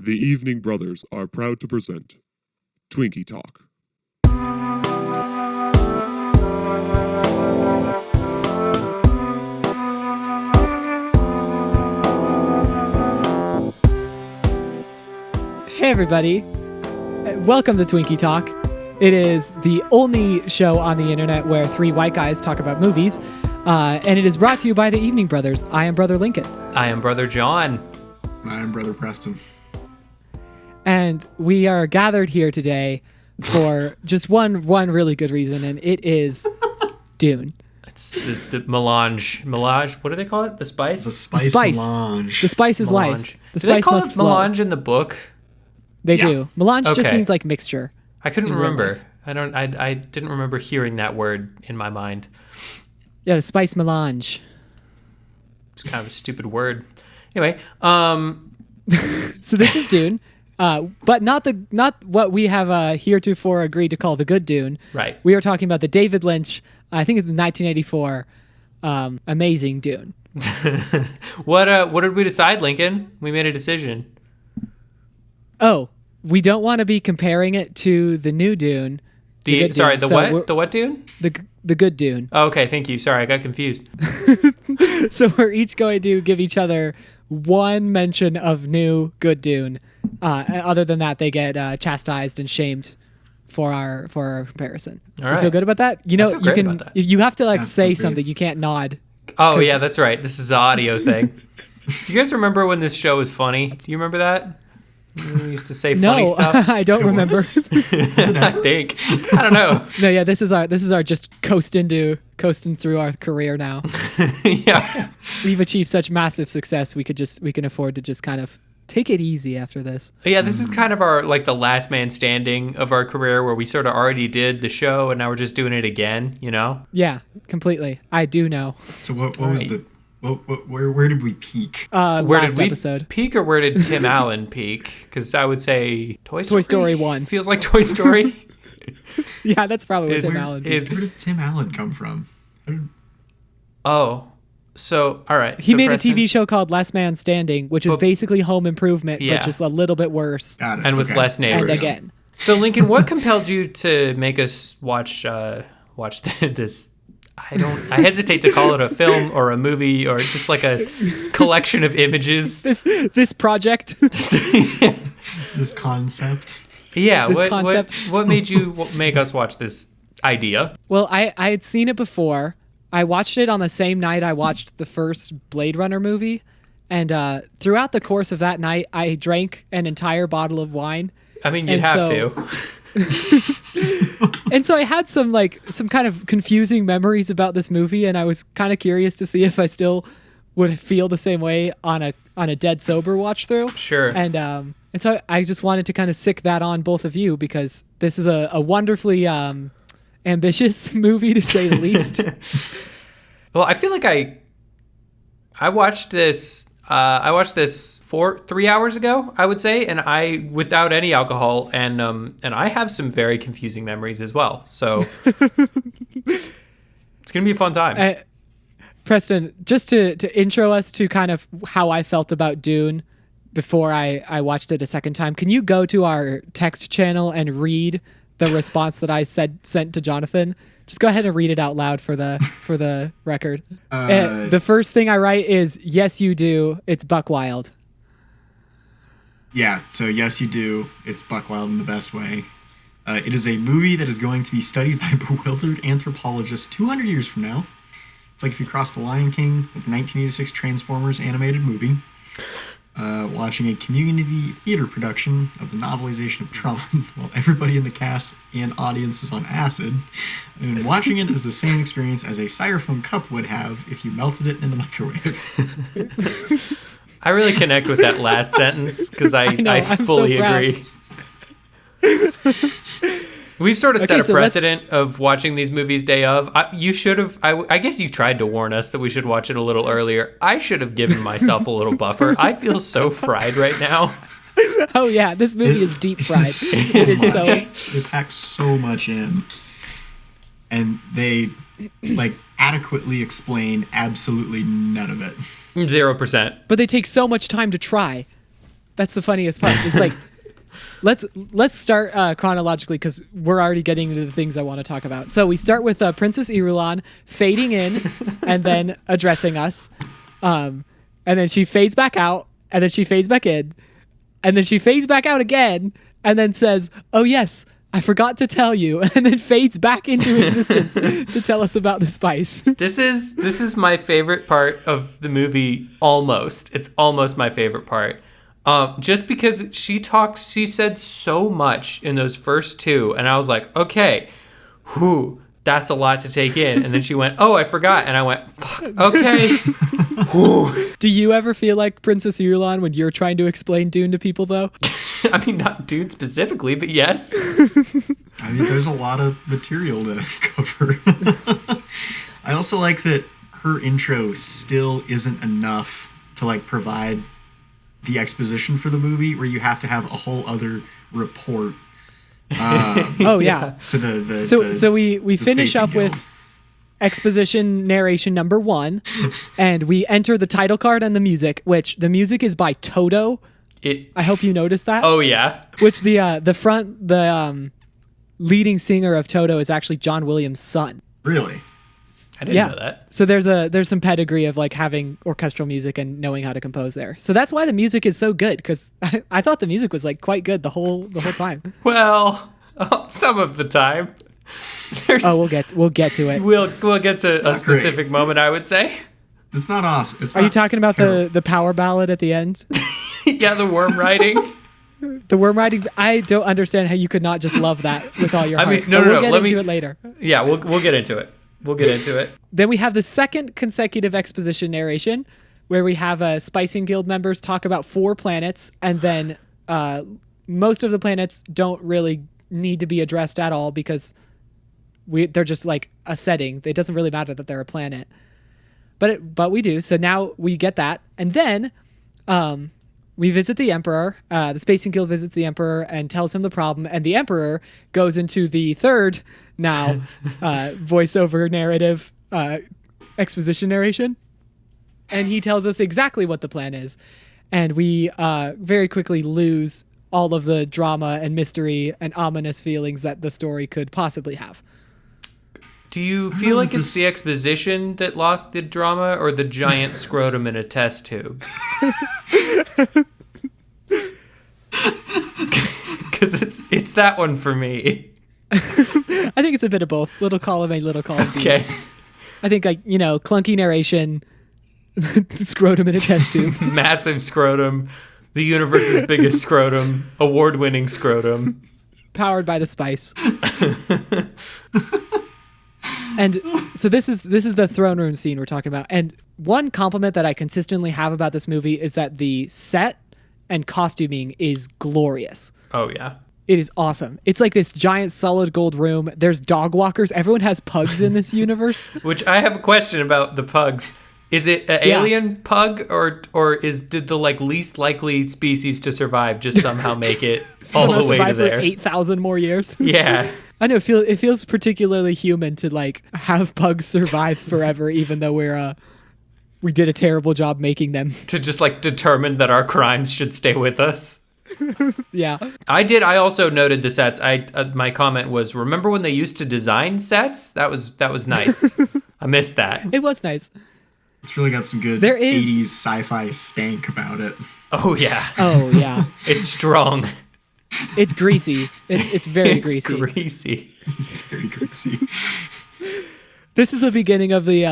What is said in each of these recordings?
The Evening Brothers are proud to present Twinkie Talk. Hey everybody, welcome to Twinkie Talk. It is the only show on the internet where three white guys talk about movies, and it is brought to you by the Evening Brothers. I am Brother Lincoln. I am Brother Jon. I am Brother Preston. And we are gathered here today for just one really good reason, and it is Dune. It's the melange. Melange, what do they call it? The spice? The spice melange. The spice is melange. life. The Do they spice call must it flow. melange in the book? They Yeah. do. Melange just Okay. means like mixture. I couldn't In real remember. life. I didn't remember hearing that word in my mind. Yeah, the spice melange. It's kind of a stupid word. Anyway, So this is Dune, but not what we have heretofore agreed to call the good Dune. right. We are talking about the David Lynch, I think it's 1984, amazing Dune. What did we decide, Lincoln? We made a decision. Oh, we don't want to be comparing it to the new Dune. The good Dune. So what? The what Dune? The good Dune. Oh, okay, thank you. Sorry, I got confused. So we're each going to give each other one mention of new good Dune. Other than that, they get chastised and shamed for our comparison. All You right. You feel good about that? You know, I feel you great can. about that. You have to like Yeah, say sounds great. something. You can't nod. Oh, yeah, that's right. This is an audio thing. Do you guys remember when this show was funny? Do you remember that? We used to say funny No, stuff. I don't remember. I think. I don't know. No, yeah, this is our just coasting through our career now. Yeah. We've achieved such massive success. We can afford to just kind of take it easy after this. Yeah, this is kind of our, like, the last man standing of our career where we sort of already did the show and now we're just doing it again, you know? Yeah, completely. I do know. So what was the where did we peak? Where Last did we episode. peak or where did Tim Allen peak? Because I would say Toy Story. Toy Story 1. Feels like Toy Story. Yeah, that's probably what It's- Tim Allen did. it's- Where did Tim Allen come from? Oh, so, all right. He so made Preston, a TV show called Last Man Standing, which is But- basically Home Improvement, Yeah. but just a little bit worse. Got it. And with okay. less neighbors. And again. So, Lincoln, what compelled you to make us watch this? I hesitate to call it a film or a movie or just like a collection of images. This project. This concept. Yeah, This concept. what made you make us watch this idea? Well, I had seen it before. I watched it on the same night I watched the first Blade Runner movie. And throughout the course of that night, I drank an entire bottle of wine. I mean, you'd And have so- to. And so I had some kind of confusing memories about this movie, and I was kind of curious to see if I still would feel the same way on a dead sober watch through. Sure. And so I just wanted to kind of sick that on both of you because this is a wonderfully ambitious movie to say the least. Well, I feel like I watched this. I watched this 3 hours ago, I would say, and I without any alcohol, and I have some very confusing memories as well. So it's gonna be a fun time. Preston, just to intro us to kind of how I felt about Dune before I watched it a second time, can you go to our text channel and read the response that I sent to Jonathan? Just go ahead and read it out loud for the record. The first thing I write is, "Yes, you do. It's buck wild." Yeah. So yes, you do. It's buck wild in the best way. It is a movie that is going to be studied by bewildered anthropologists 200 years from now. It's like if you cross The Lion King with the 1986 Transformers animated movie, watching a community theater production of the novelization of Tron while everybody in the cast and audience is on acid. And watching it is the same experience as a styrofoam cup would have if you melted it in the microwave. I really connect with that last sentence because I know, I'm so fully proud. agree. We've sort of set Okay, a so precedent of watching these movies day of. You should have. I guess you tried to warn us that we should watch it a little earlier. I should have given myself a little buffer. I feel so fried right now. Oh yeah, this movie is deep fried. It is so. They pack so much in, and they like adequately explain absolutely none of it. 0%. But they take so much time to try. That's the funniest part. It's like, let's start chronologically because we're already getting into the things I want to talk about. So we start with Princess Irulan fading in and then addressing us. And then she fades back out, and then she fades back in, and then she fades back out again, and then says, "Oh yes, I forgot to tell you," and then fades back into existence to tell us about the spice. This is my favorite part of the movie. It's almost my favorite part. Just because she said so much in those first two, and I was like, okay, whew, that's a lot to take in. And then she went, "Oh, I forgot," and I went, "Fuck, okay." Do you ever feel like Princess Irulan when you're trying to explain Dune to people, though? I mean, not Dune specifically, but yes. I mean, there's a lot of material to cover. I also like that her intro still isn't enough to like provide the exposition for the movie, where you have to have a whole other report. Oh yeah. To the So we finish spacing up with guild. exposition narration number 1, and we enter the title card and the music, which the music is by Toto. I hope you noticed that. Oh yeah. Which the leading singer of Toto is actually John Williams' son. Really? I didn't know that. So there's some pedigree of like having orchestral music and knowing how to compose there. So that's why the music is so good, because I thought the music was like quite good the whole time. Well, some of the time. We'll get to it. We'll get to a specific moment, I would say. It's not awesome. Are you talking about the power ballad at the end? Yeah, the worm riding. The worm riding. I don't understand how you could not just love that with all your heart. I mean, no. We'll get into it later. Yeah, we'll get into it. We'll get into it. Then we have the second consecutive exposition narration, where we have Spicing Guild members talk about 4 planets, and then most of the planets don't really need to be addressed at all because they're just like a setting. It doesn't really matter that they're a planet, but we do. So now we get that, and then we visit the Emperor. The Spacing Guild visits the Emperor and tells him the problem, and the Emperor goes into the third now voiceover narrative exposition narration, and he tells us exactly what the plan is, and we very quickly lose all of the drama and mystery and ominous feelings that the story could possibly have. Do you feel like it's the exposition that lost the drama, or the giant scrotum in a test tube? Because it's that one for me. I think it's a bit of both. Little column A, little column B. Okay. I think clunky narration, scrotum in a test tube. Massive scrotum, the universe's biggest scrotum, award-winning scrotum. Powered by the spice. And so this is the throne room scene we're talking about. And one compliment that I consistently have about this movie is that the set and costuming is glorious. Oh, yeah. It is awesome. It's like this giant solid gold room. There's dog walkers. Everyone has pugs in this universe. Which I have a question about the pugs. Is it an alien pug, or did the like least likely species to survive just somehow make it all the way to there? For 8,000 more years. Yeah. I know. It feels particularly human to like have pugs survive forever, even though we did a terrible job making them. To just like determine that our crimes should stay with us. Yeah. I also noted the sets. My comment was, remember when they used to design sets? That was nice. I missed that. It was nice. It's really got some good 80s sci-fi stank about it. Oh yeah. Oh yeah. It's strong. It's greasy. It's very greasy. It's very greasy. This is the beginning of the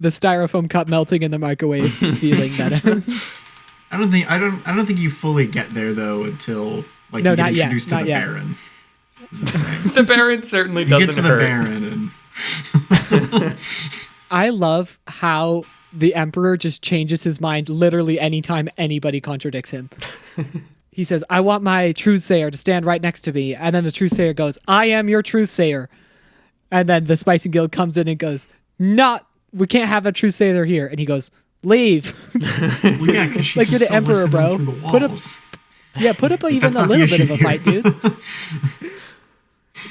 styrofoam cup melting in the microwave feeling that. I don't think you fully get there though until you get introduced to the Baron. The Baron certainly doesn't hurt. The Baron and I love how the Emperor just changes his mind literally anytime anybody contradicts him. He says, "I want my truthsayer to stand right next to me," and then the truthsayer goes, "I am your truthsayer," and then the Spicing Guild comes in and goes, "We can't have a truthsayer here," and he goes, "Leave." Well, yeah, like you're the Emperor, bro. Put up even a little bit of a fight, dude.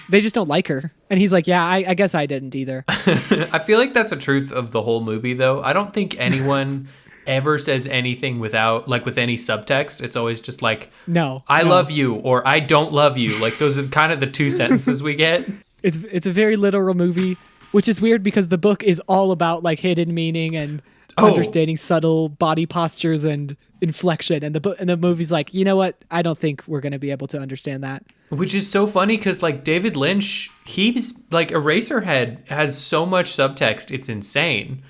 They just don't like her. And he's like, yeah, I guess I didn't either. I feel like that's a truth of the whole movie, though. I don't think anyone ever says anything without, like, with any subtext. It's always just like, No. I love you or I don't love you. Like, those are kind of the two sentences we get. It's a very literal movie, which is weird because the book is all about like hidden meaning and understanding subtle body postures and inflection. And the movie's like, you know what? I don't think we're going to be able to understand that. Which is so funny because, like, David Lynch, he's like, Eraserhead has so much subtext, it's insane.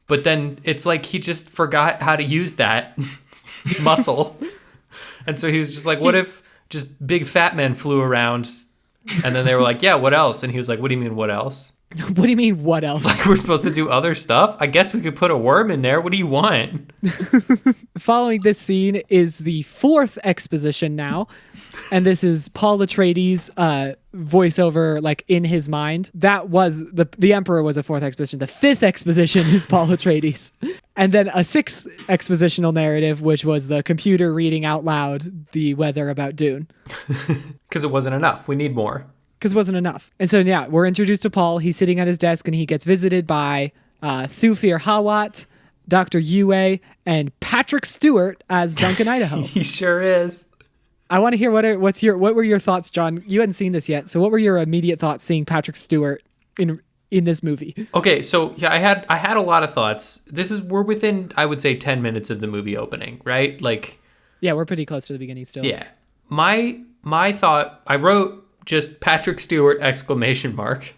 But then it's like he just forgot how to use that muscle. And so he was just like, what if just big fat men flew around? And then they were like, yeah, what else? And he was like, what do you mean, what else? What do you mean, what else? Like, we're supposed to do other stuff? I guess we could put a worm in there. What do you want? Following this scene is the fourth exposition now. And this is Paul Atreides' voiceover, like, in his mind. That was, the Emperor was a fourth exposition. The fifth exposition is Paul Atreides. And then a sixth expositional narrative, which was the computer reading out loud the weather about Dune. Because it wasn't enough. We need more. Because it wasn't enough. And so, yeah, we're introduced to Paul. He's sitting at his desk, and he gets visited by Thufir Hawat, Dr. Yue, and Patrick Stewart as Duncan Idaho. He sure is. I want to hear what were your thoughts, John? You hadn't seen this yet, so what were your immediate thoughts seeing Patrick Stewart in this movie? Okay, so yeah, I had a lot of thoughts. We're within, I would say, 10 minutes of the movie opening, right? Like, yeah, we're pretty close to the beginning still. Yeah, my thought, I wrote just Patrick Stewart exclamation mark.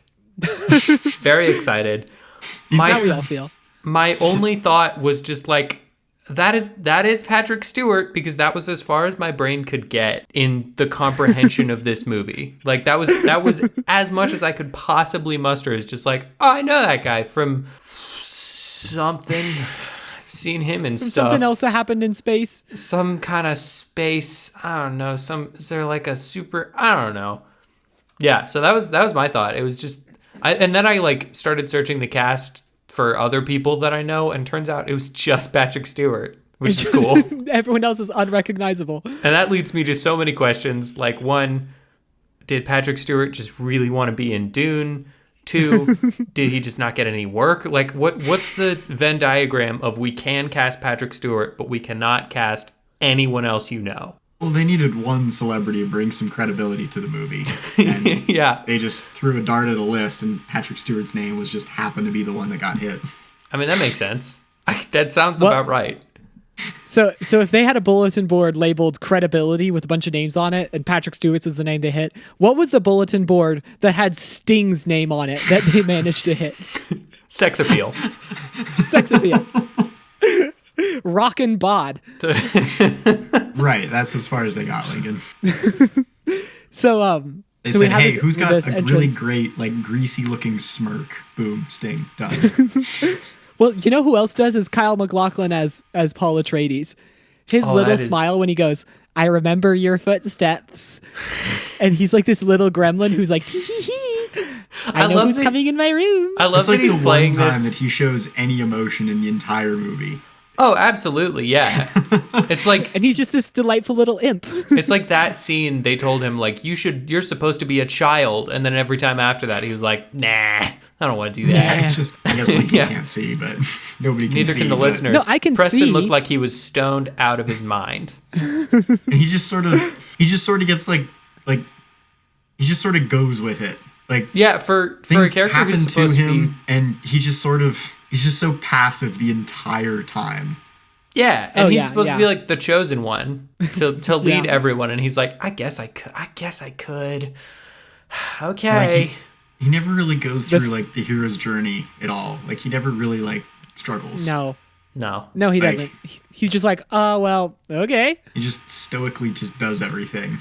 Very excited. How we all feel. My only thought was just like, that is Patrick Stewart, because that was as far as my brain could get in the comprehension of this movie. Like, that was as much as I could possibly muster. Is just like, oh, I know that guy from something. I've seen him in stuff. Something else that happened in space. Some kind of space. I don't know. Is there like a super? I don't know. Yeah. So that was my thought. It was just, and then I like started searching the cast for other people that I know, and turns out it was just Patrick Stewart, which is cool. Everyone else is unrecognizable. And that leads me to so many questions. Like, one, did Patrick Stewart just really want to be in Dune? Two, did he just not get any work? Like, what's the Venn diagram of we can cast Patrick Stewart, but we cannot cast anyone else you know? Well, they needed one celebrity to bring some credibility to the movie. And yeah. They just threw a dart at a list, and Patrick Stewart's name was just happened to be the one that got hit. I mean, that makes sense. That sounds about right. So if they had a bulletin board labeled credibility with a bunch of names on it, and Patrick Stewart's was the name they hit, what was the bulletin board that had Sting's name on it that they managed to hit? Sex appeal. Sex appeal. Rockin' bod. Right, that's as far as they got, Lincoln. So They so said, we have hey, this, who's got this a really great, like, greasy-looking smirk? Boom, Sting, done. Well, you know who else does is Kyle MacLachlan as Paul Atreides. His little smile when he goes, I remember your footsteps. And he's like this little gremlin who's like, tee hee hee. I know who's coming in my room. I love it's that like he's the playing one time this. that he shows any emotion in the entire movie. Oh, absolutely, yeah. It's like, and he's just this delightful little imp. it's like that scene they told him, like, you're supposed to be a child, and then every time after that he was like, nah, I don't want to do that. I guess Lincoln can't see, but nobody can Neither see. can the listeners. No, I can Preston see. looked like he was stoned out of his mind. And he just sort of gets like he just sort of goes with it. Like, Yeah, for a things character happen who's to supposed to him, be, and he's just so passive the entire time. yeah, and he's yeah, supposed yeah. to be like the chosen one to lead Yeah. everyone, and he's like, I guess I could. Okay. Like, he never really goes through like the hero's journey at all. Like, he never really like struggles. No, No. he Like- doesn't. He's just like, oh, well, okay. He just stoically just does everything.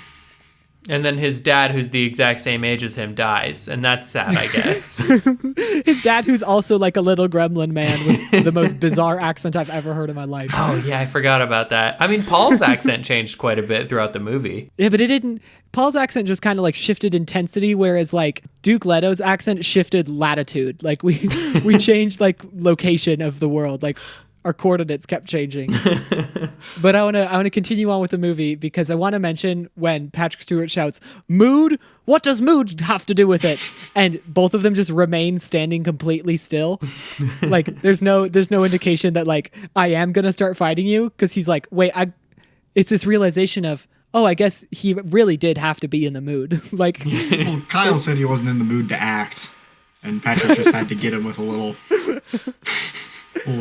And then his dad, who's the exact same age as him, dies, and that's sad, I guess. His dad, who's also like a little gremlin man with the most bizarre accent I've ever heard in my life. Oh, yeah, I forgot about that. I mean, Paul's accent changed quite a bit throughout the movie. Yeah, but it didn't. Paul's accent just kind of like shifted intensity, whereas like Duke Leto's accent shifted latitude. Like we changed like location of the world. Like our coordinates kept changing. But I want to continue on with the movie because I want to mention when Patrick Stewart shouts, "Mood? What does mood have to do with it?" And both of them just remain standing completely still. Like there's no indication that like I am going to start fighting you, because he's like, "Wait, it's this realization of, oh, I guess he really did have to be in the mood." Like, well, Kyle said he wasn't in the mood to act, and Patrick just had to get him with a little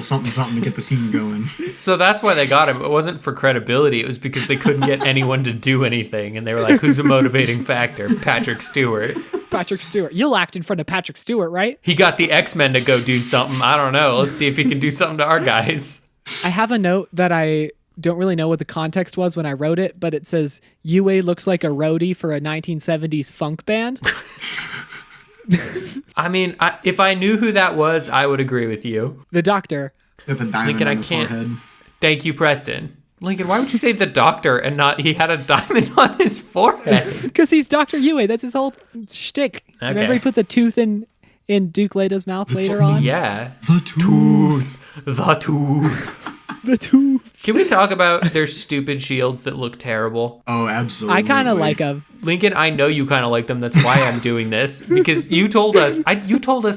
something to get the scene going. So that's why they got him. It wasn't for credibility. It was because they couldn't get anyone to do anything, and they were like, "Who's a motivating factor?" Patrick Stewart. Patrick Stewart. You'll act in front of Patrick Stewart, right? He got the X-Men to go do something. I don't know. Let's see if he can do something to our guys. I have a note that I don't really know what the context was when I wrote it, but it says Yue looks like a roadie for a 1970s funk band. I mean, if I knew who that was, I would agree with you. The Doctor. With a diamond Lincoln, on I his can't. forehead. Thank you, Preston. Lincoln, why would you say the Doctor and not he had a diamond on his forehead? Because he's Dr. Yue. That's his whole shtick. Okay. Remember he puts a tooth in Duke Leto's mouth later on? Yeah. The tooth. The tooth. The tooth. Can we talk about their stupid shields that look terrible? Oh, absolutely. I kind of like him. Lincoln, I know you kind of like them. That's why I'm doing this, because you told us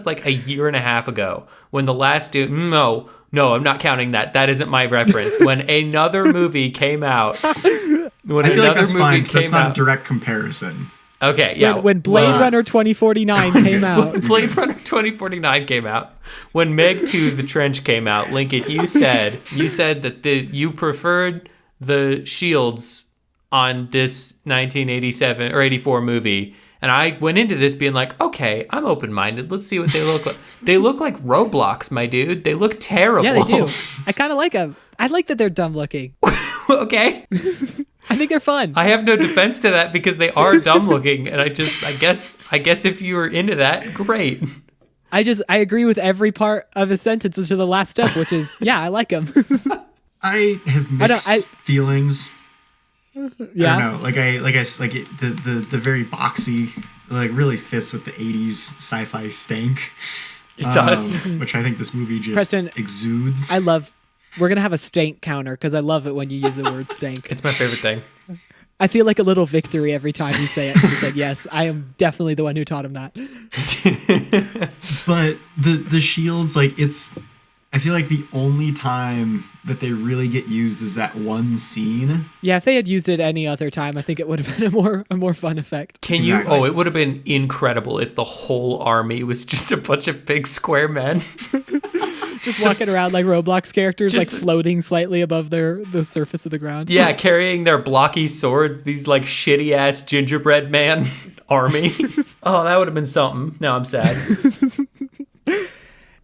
like a year and a half ago when the last Dune. No, I'm not counting that. That isn't my reference. When another movie came out. I feel like that's fine, 'cause that's not a direct comparison. Okay, yeah. When Blade Runner 2049 came out. Blade Runner 2049 came out. When Meg 2: The Trench came out, Lincoln, you said that you preferred the shields on this 1987 or 84 movie. And I went into this being like, okay, I'm open-minded. Let's see what they look like. They look like Roblox, my dude. They look terrible. Yeah, they do. I kind of like them. I like that they're dumb looking. Okay. I think they're fun. I have no defense to that because they are dumb looking, and I guess if you were into that, great. I agree with every part of the sentence to the last step, which is, yeah, I like them. I have mixed feelings. Yeah. I don't know. The very boxy, like, really fits with the 80s sci-fi stank. It does. Which I think this movie just Preston, exudes. We're going to have a stank counter because I love it when you use the word stank. It's my favorite thing. I feel like a little victory every time you say it. He said, yes, I am definitely the one who taught him that. But the shields, like, I feel like the only time that they really get used is that one scene. Yeah, if they had used it any other time, I think it would have been a more fun effect. Exactly. It would have been incredible if the whole army was just a bunch of big square men. Just walking around like Roblox characters, like floating slightly above the surface of the ground. Yeah, carrying their blocky swords, these like shitty ass gingerbread man army. Oh, that would have been something. Now I'm sad.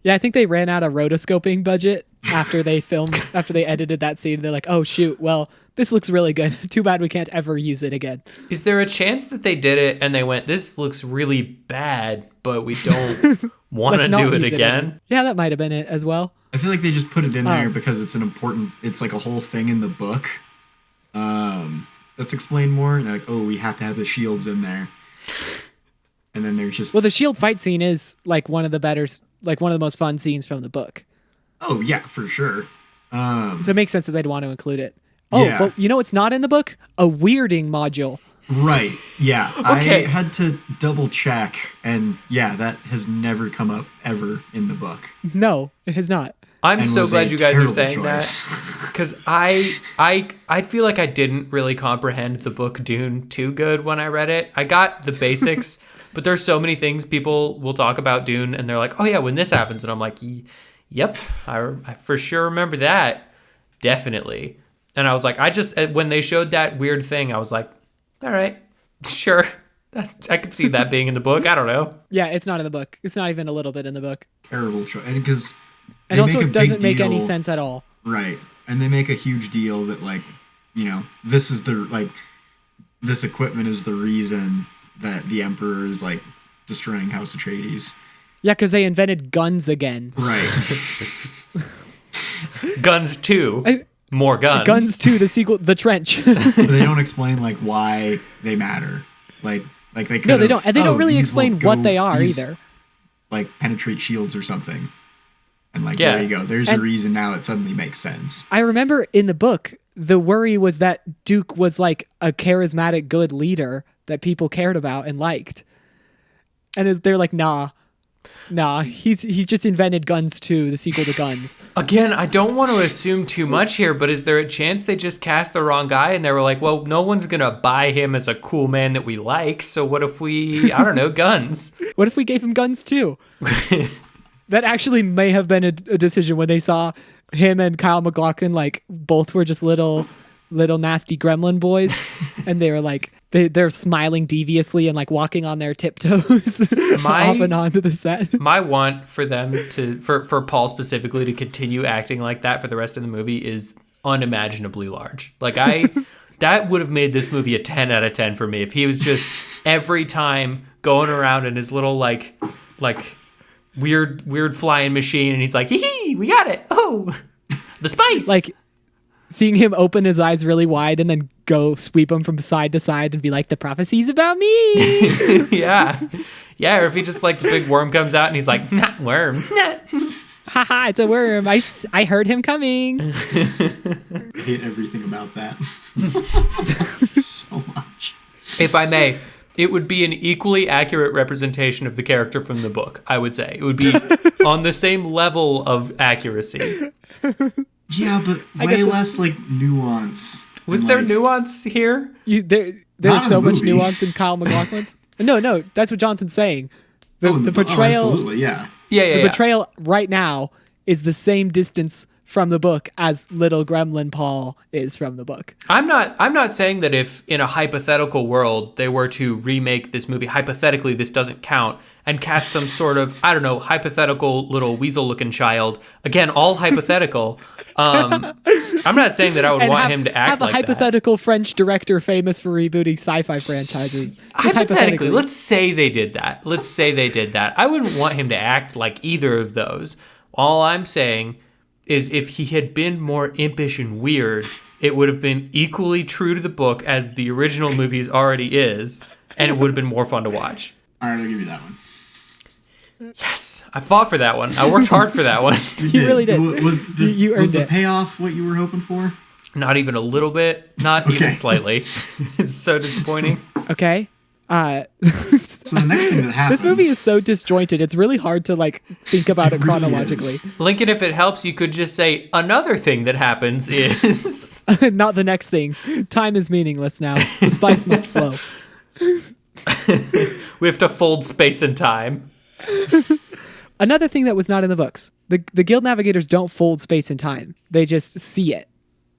Yeah, I think they ran out of rotoscoping budget after they edited that scene. They're like, oh shoot, well, this looks really good. Too bad we can't ever use it again. Is there a chance that they did it and they went, this looks really bad, but we don't want to do it again? Yeah, that might have been it as well. I feel like they just put it in there because it's it's like a whole thing in the book. That's explained more. And they're like, oh, we have to have the shields in there. And then there's just... Well, the shield fight scene is like one of the most fun scenes from the book. Oh, yeah, for sure. So it makes sense that they'd want to include it. Oh, yeah. But you know what's not in the book? A weirding module. Right, yeah. Okay. I had to double check, and yeah, that has never come up ever in the book. No, it has not. I'm And so was glad a you guys are terrible saying choice. that, because I feel like I didn't really comprehend the book Dune too good when I read it. I got the basics, but there's so many things people will talk about Dune, and they're like, oh yeah, when this happens, and I'm like, yep, I for sure remember that, definitely. And I was like, when they showed that weird thing, I was like, all right, sure. I could see that being in the book. I don't know. Yeah, it's not in the book. It's not even a little bit in the book. Terrible choice. And because... And also it doesn't make any sense at all. Right. And they make a huge deal that, like, you know, this equipment is the reason that the Emperor is, like, destroying House Atreides. Yeah, because they invented guns again. Right. Guns 2. More guns. Guns 2, the sequel, The Trench. But they don't explain, like, why they matter. Like they could. No, they don't. And they don't really explain what they are either. Like, penetrate shields or something. And like, Yeah. there you go. There's And- your reason now. It suddenly makes sense. I remember in the book, the worry was that Duke was like a charismatic, good leader that people cared about and liked. And they're like, nah, he's just invented Guns 2, the sequel to Guns. Again, I don't want to assume too much here, but is there a chance they just cast the wrong guy and they were like, well, no one's going to buy him as a cool man that we like, so what if we, I don't know, Guns? What if we gave him Guns 2? That actually may have been a decision when they saw him and Kyle MacLachlan, like, both were just little nasty gremlin boys, and they were like, they're smiling deviously and like walking on their tiptoes off and onto the set. My want for them for Paul specifically to continue acting like that for the rest of the movie is unimaginably large. Like that would have made this movie a 10 out of 10 for me if he was just every time going around in his little like weird flying machine and he's like, hee, we got it. Oh, the spice. Like seeing him open his eyes really wide and then go sweep them from side to side and be like, the prophecy's about me. Yeah, or if he just like the big worm comes out and he's like, not worm. Haha, it's a worm. I heard him coming. I hate everything about that. So much. If I may, it would be an equally accurate representation of the character from the book, I would say. It would be on the same level of accuracy. Yeah, but way less like nuance. Was and, there like, nuance here? There's Not in so the much movie. nuance in Kyle MacLachlan's. No, that's what Jonathan's saying. The Oh, portrayal, absolutely, yeah. Yeah. the portrayal right now is the same distance from the book as little gremlin Paul is from the book. I'm not saying that if in a hypothetical world they were to remake this movie, hypothetically this doesn't count, and cast some sort of, I don't know, hypothetical little weasel-looking child. Again, all hypothetical. I'm not saying that I would And want him to act have a like hypothetical French director famous for rebooting sci-fi franchises. Just hypothetically, let's say they did that. I wouldn't want him to act like either of those. All I'm saying is if he had been more impish and weird, it would have been equally true to the book as the original movies already is, and it would have been more fun to watch. All right, I'll give you that one. Yes, I fought for that one. I worked hard for that one. You really did. You Was earned the it. payoff what you were hoping for? Not even a little bit, not even Okay. slightly. It's so disappointing. Okay. So the next thing that happens... This movie is so disjointed. It's really hard to like think about it really chronologically. is. Lincoln, if it helps, you could just say another thing that happens is... Not the next thing. Time is meaningless now. The spice must flow. we have to fold space and time. Another thing that was not in the books. The guild navigators don't fold space and time. They just see it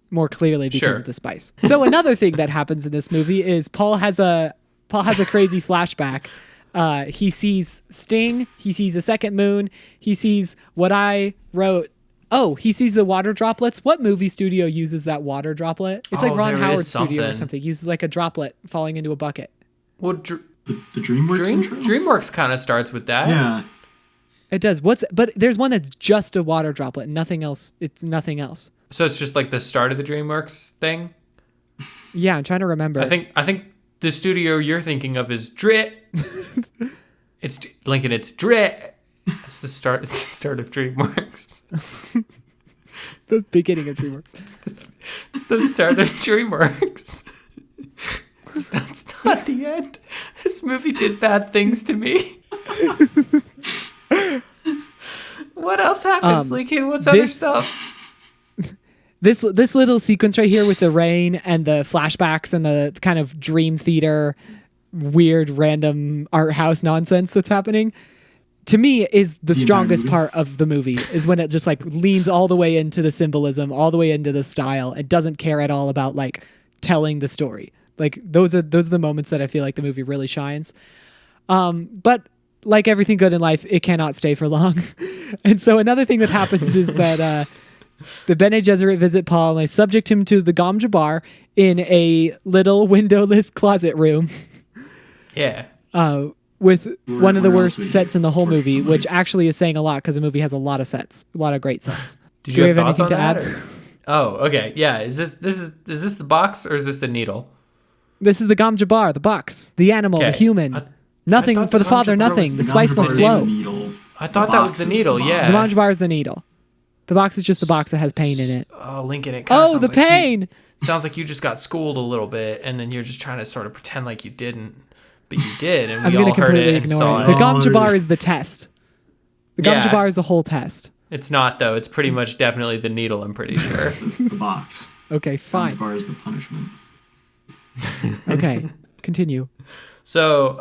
more clearly because Sure. of the spice. So another thing that happens in this movie is Paul has a crazy flashback. He sees Sting. He sees a second moon. He sees what I wrote. Oh, he sees the water droplets. What movie studio uses that water droplet? It's like Oh, Ron there Howard's is studio or something. something. He uses like a droplet falling into a bucket. Well, The DreamWorks intro? DreamWorks kind of starts with that. Yeah. It does. But there's one that's just a water droplet. Nothing else. It's nothing else. So it's just like the start of the DreamWorks thing. Yeah, I'm trying to remember. I think the studio you're thinking of is Drit. It's Lincoln. It's Drit. It's the start. It's the start of DreamWorks. the beginning of DreamWorks. It's the start of DreamWorks. That's not the end. This movie did bad things to me. What else happens, Lincoln? What's other stuff? This little sequence right here with the rain and the flashbacks and the kind of dream theater, weird random art house nonsense that's happening, to me is the strongest movie? part of the movie. Is when it just like leans all the way into the symbolism, all the way into the style. It doesn't care at all about like telling the story. Like those are the moments that I feel like the movie really shines. But like everything good in life, it cannot stay for long. And so another thing that happens is that the Bene Gesserit visit Paul and they subject him to the Gom Jabbar in a little windowless closet room Yeah. with one of the where else worst would you sets in the whole torture movie, somebody? which actually is saying a lot because the movie has a lot of sets, a lot of great sets. Did Do you you have have thoughts anything on to that? add? Oh, okay. Yeah. Is this the box or is this the needle? This is the Gom Jabbar, the box, the animal, the Okay. human. I Nothing thought for the the Gom father, Jabbar nothing. was The The spice Gom must Jabbar is flow. the needle. I thought that was the needle. Yeah. The Mojo bar is the needle. The box is just the box that has pain in it. Oh, Lincoln, it kind of Oh, the pain! Sounds like you just got schooled a little bit, and then you're just trying to sort of pretend like you didn't, but you did, and we all heard it and saw it. The Gamja bar is the test. The Gamja bar is the whole test. It's not, though. It's pretty much definitely the needle, I'm pretty sure. The box. Okay, fine. Gamja bar is the punishment. Okay, continue. So,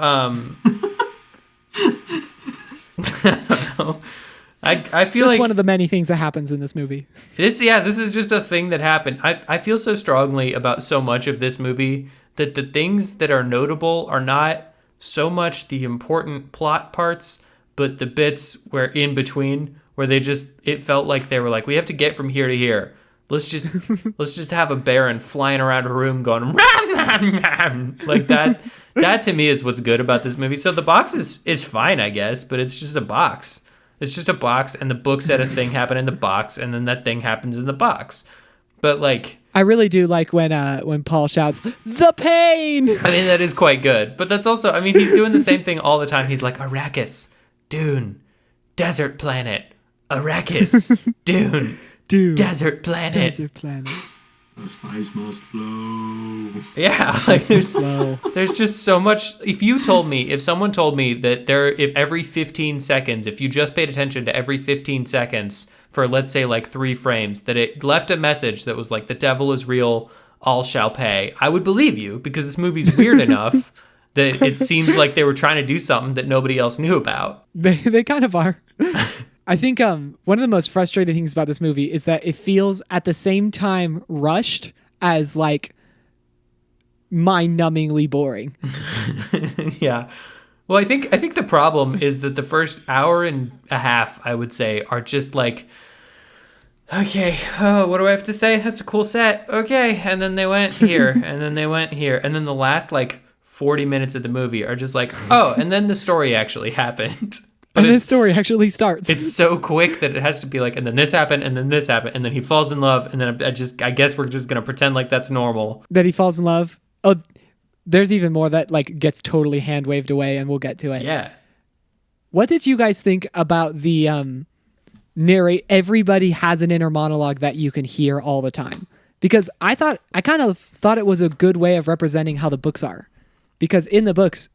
I feel just like one of the many things that happens in this movie. this is just a thing that happened. I feel so strongly about so much of this movie that the things that are notable are not so much the important plot parts, but the bits where in between where it felt like they were like, we have to get from here to here. Let's just have a Baron flying around a room going like that. That to me is what's good about this movie. So the box is fine, I guess, but it's just a box. It's just a box, and the book said a thing happened in the box, and then that thing happens in the box. But like, I really do like when Paul shouts, "The pain!" I mean, that is quite good. But that's also, I mean, he's doing the same thing all the time. He's like, Arrakis, Dune, desert planet, Arrakis, Dune, desert planet. Desert planet. The spice must flow. Yeah, like there's just so much. If someone told me that if every 15 seconds, if you just paid attention to every 15 seconds for, let's say, like 3 frames, that it left a message that was like, the devil is real, all shall pay, I would believe you, because this movie's weird enough that it seems like they were trying to do something that nobody else knew about. They kind of are. I think one of the most frustrating things about this movie is that it feels at the same time rushed as like mind-numbingly boring. Yeah. Well, I think the problem is that the first hour and a half, I would say, are just like, okay, oh, what do I have to say? That's a cool set. Okay, and then they went here, and then they went here, and then the last like 40 minutes of the movie are just like, oh, and then the story actually happened. But and this story actually starts. It's so quick that it has to be like, and then this happened, and then this happened, and then he falls in love, and then I guess we're just gonna pretend like that's normal. That he falls in love. Oh, there's even more that like gets totally hand waved away, and we'll get to it. Yeah. What did you guys think about the narrate? Everybody has an inner monologue that you can hear all the time, because I kind of thought it was a good way of representing how the books are, because in the books,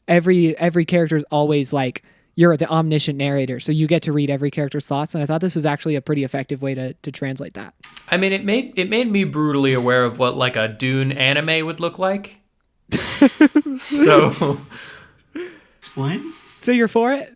every character is always like, you're the omniscient narrator, so you get to read every character's thoughts, and I thought this was actually a pretty effective way to translate that. I mean, it made me brutally aware of what like a Dune anime would look like. So, explain. So you're for it?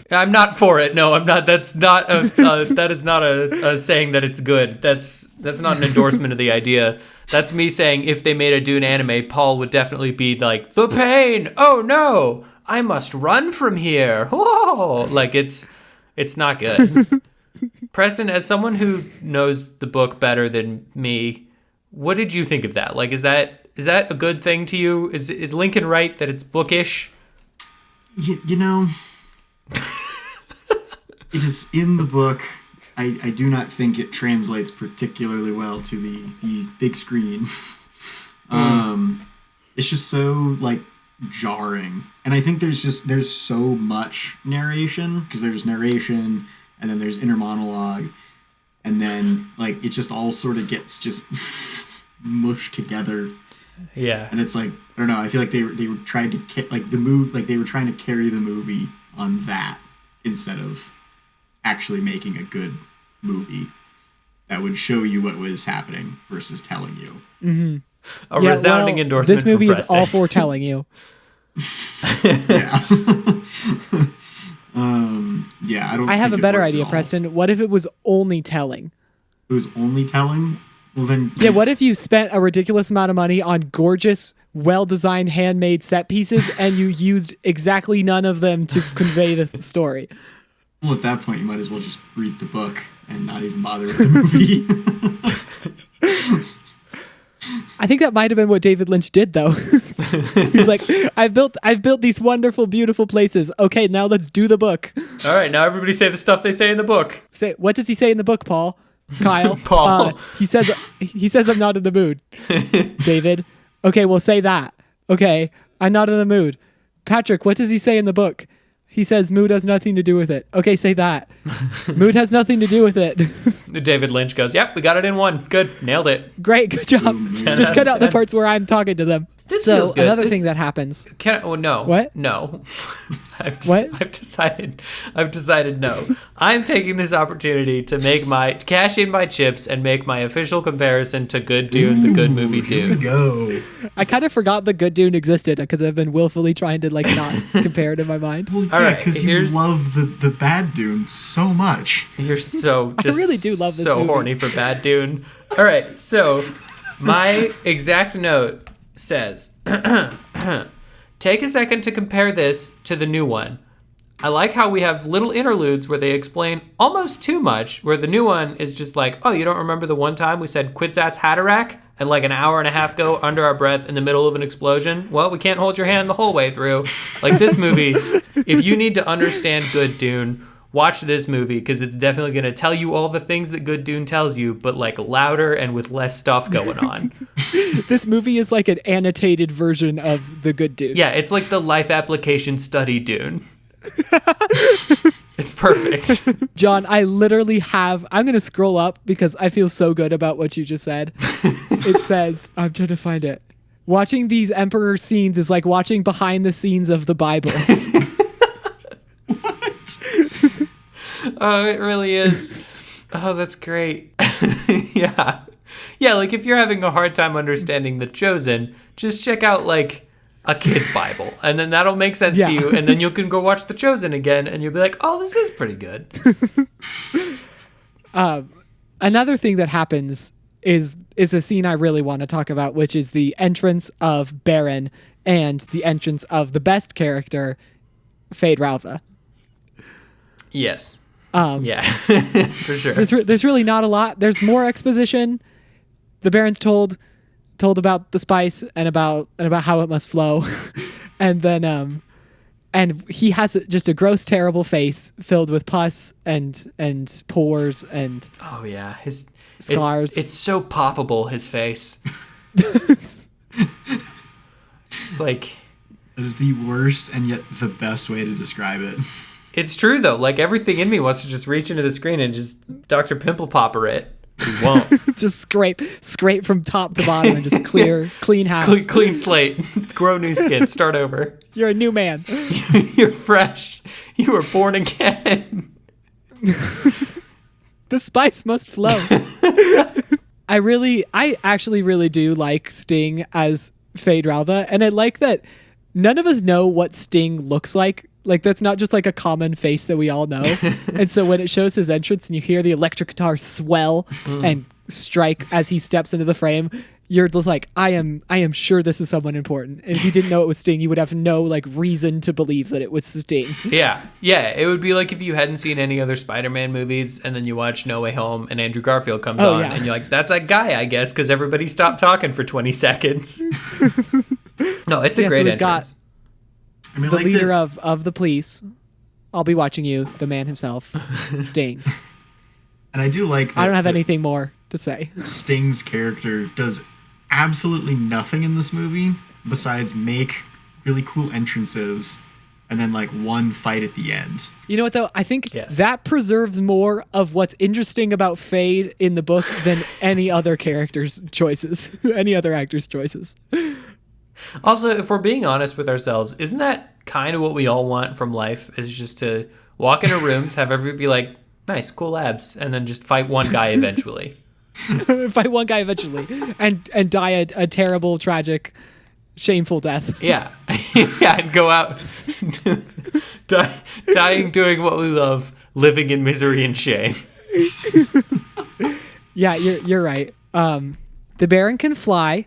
I'm not for it. No, I'm not. That's not that is not a saying that it's good. That's not an endorsement of the idea. That's me saying if they made a Dune anime, Paul would definitely be like, the pain. Oh no. I must run from here. Whoa! Like it's not good. Preston, as someone who knows the book better than me, what did you think of that? Like, is that a good thing to you? Is Lincoln right that it's bookish? You know, it is in the book. I do not think it translates particularly well to the big screen. It's just so like jarring, and I think there's so much narration, because there's narration and then there's inner monologue, and then like it just all sort of gets just mushed together. Yeah, and it's like, I don't know, I feel like they were trying to they were trying to carry the movie on that instead of actually making a good movie that would show you what was happening versus telling you. Mm-hmm. A resounding endorsement. This movie from is Preston. all for telling you. Yeah. Yeah, I don't. I have a think it better worked idea, at all. Preston. What if it was only telling? It was only telling? Well then. Yeah, what if you spent a ridiculous amount of money on gorgeous, well-designed, handmade set pieces, and you used exactly none of them to convey the story? Well, at that point, you might as well just read the book and not even bother with the movie. I think that might have been what David Lynch did, though. He's like, I've built these wonderful, beautiful places. Okay, now let's do the book. All right, now everybody say the stuff they say in the book. Say, what does he say in the book, Paul? Kyle? Paul. He says I'm not in the mood. David? Okay, well, say that. Okay, I'm not in the mood. Patrick, what does he say in the book? He says mood has nothing to do with it. Okay, say that. Mood has nothing to do with it. David Lynch goes, yep, we got it in one. Good. Nailed it. Great, good job. Just cut out the parts where I'm talking to them. This feels good. Another thing that happens. No. What? No. What? I've decided no. I'm taking this opportunity to cash in my chips and make my official comparison to Good Dune, the good movie Here we Dune. go. I kind of forgot the Good Dune existed because I've been willfully trying to not compare it in my mind. Well, All yeah, right, because you love the bad Dune so much. You're so I really do love this so movie. horny for Bad Dune. All right, so my exact note says, take a second to compare this to the new one. I like how we have little interludes where they explain almost too much, where the new one is just like, oh, you don't remember the one time we said Kwisatz Haderach and like an hour and a half go under our breath in the middle of an explosion? Well, we can't hold your hand the whole way through. Like this movie, if you need to understand Good Dune, watch this movie because it's definitely going to tell you all the things that Good Dune tells you, but like louder and with less stuff going on. This movie is like an annotated version of the Good Dune. Yeah, it's like the life application study Dune. It's perfect. John, I literally I'm going to scroll up because I feel so good about what you just said. It says, I'm trying to find it. Watching these Emperor scenes is like watching behind the scenes of the Bible. Oh, it really is. Oh, that's great. Yeah. Yeah, like if you're having a hard time understanding The Chosen, just check out like a kid's Bible, and then that'll make sense to you, and then you can go watch The Chosen again, and you'll be like, oh, this is pretty good. Another thing that happens is a scene I really want to talk about, which is the entrance of Baron and the entrance of the best character, Fade Rautha. Yes. Yeah, for sure. There's really not a lot. There's more exposition. The Baron's told about the spice and about how it must flow, and then and he has just a gross, terrible face filled with pus and pores and oh yeah, his scars. It's so poppable, his face. It's like It is the worst and yet the best way to describe it. it's true though. Like everything in me wants to just reach into the screen and just Dr. Pimple Popper it. We won't. Just scrape from top to bottom and just clean house. Clean slate. Grow new skin. Start over. You're a new man. You're fresh. You were born again. The spice must flow. I actually really do like Sting as Fade Rautha, and I like that none of us know what Sting looks like. Like, that's not just like a common face that we all know. And so when it shows his entrance and you hear the electric guitar swell and strike as he steps into the frame, you're just like, I am sure this is someone important. And if you didn't know it was Sting, you would have no like reason to believe that it was Sting. Yeah. It would be like if you hadn't seen any other Spider-Man movies and then you watch No Way Home and Andrew Garfield comes on and you're like, that's that guy, I guess, because everybody stopped talking for 20 seconds. No, it's a great entrance. I mean, The like leader of the police. I'll be watching you, the man himself, Sting. And I do like that I don't have anything more to say. Sting's character does absolutely nothing in this movie besides make really cool entrances and then like one fight at the end. You know what though? I think that preserves more of what's interesting about Fade in the book than any other character's choices, any other actor's choices. Also, if we're being honest with ourselves, isn't that kind of what we all want from life? Is just to walk into rooms, have everybody be like, nice, cool abs, and then just fight one guy eventually. Fight one guy eventually and die a terrible, tragic, shameful death. Yeah. Yeah, and go out dying doing what we love, living in misery and shame. Yeah, you're right. The Baron can fly.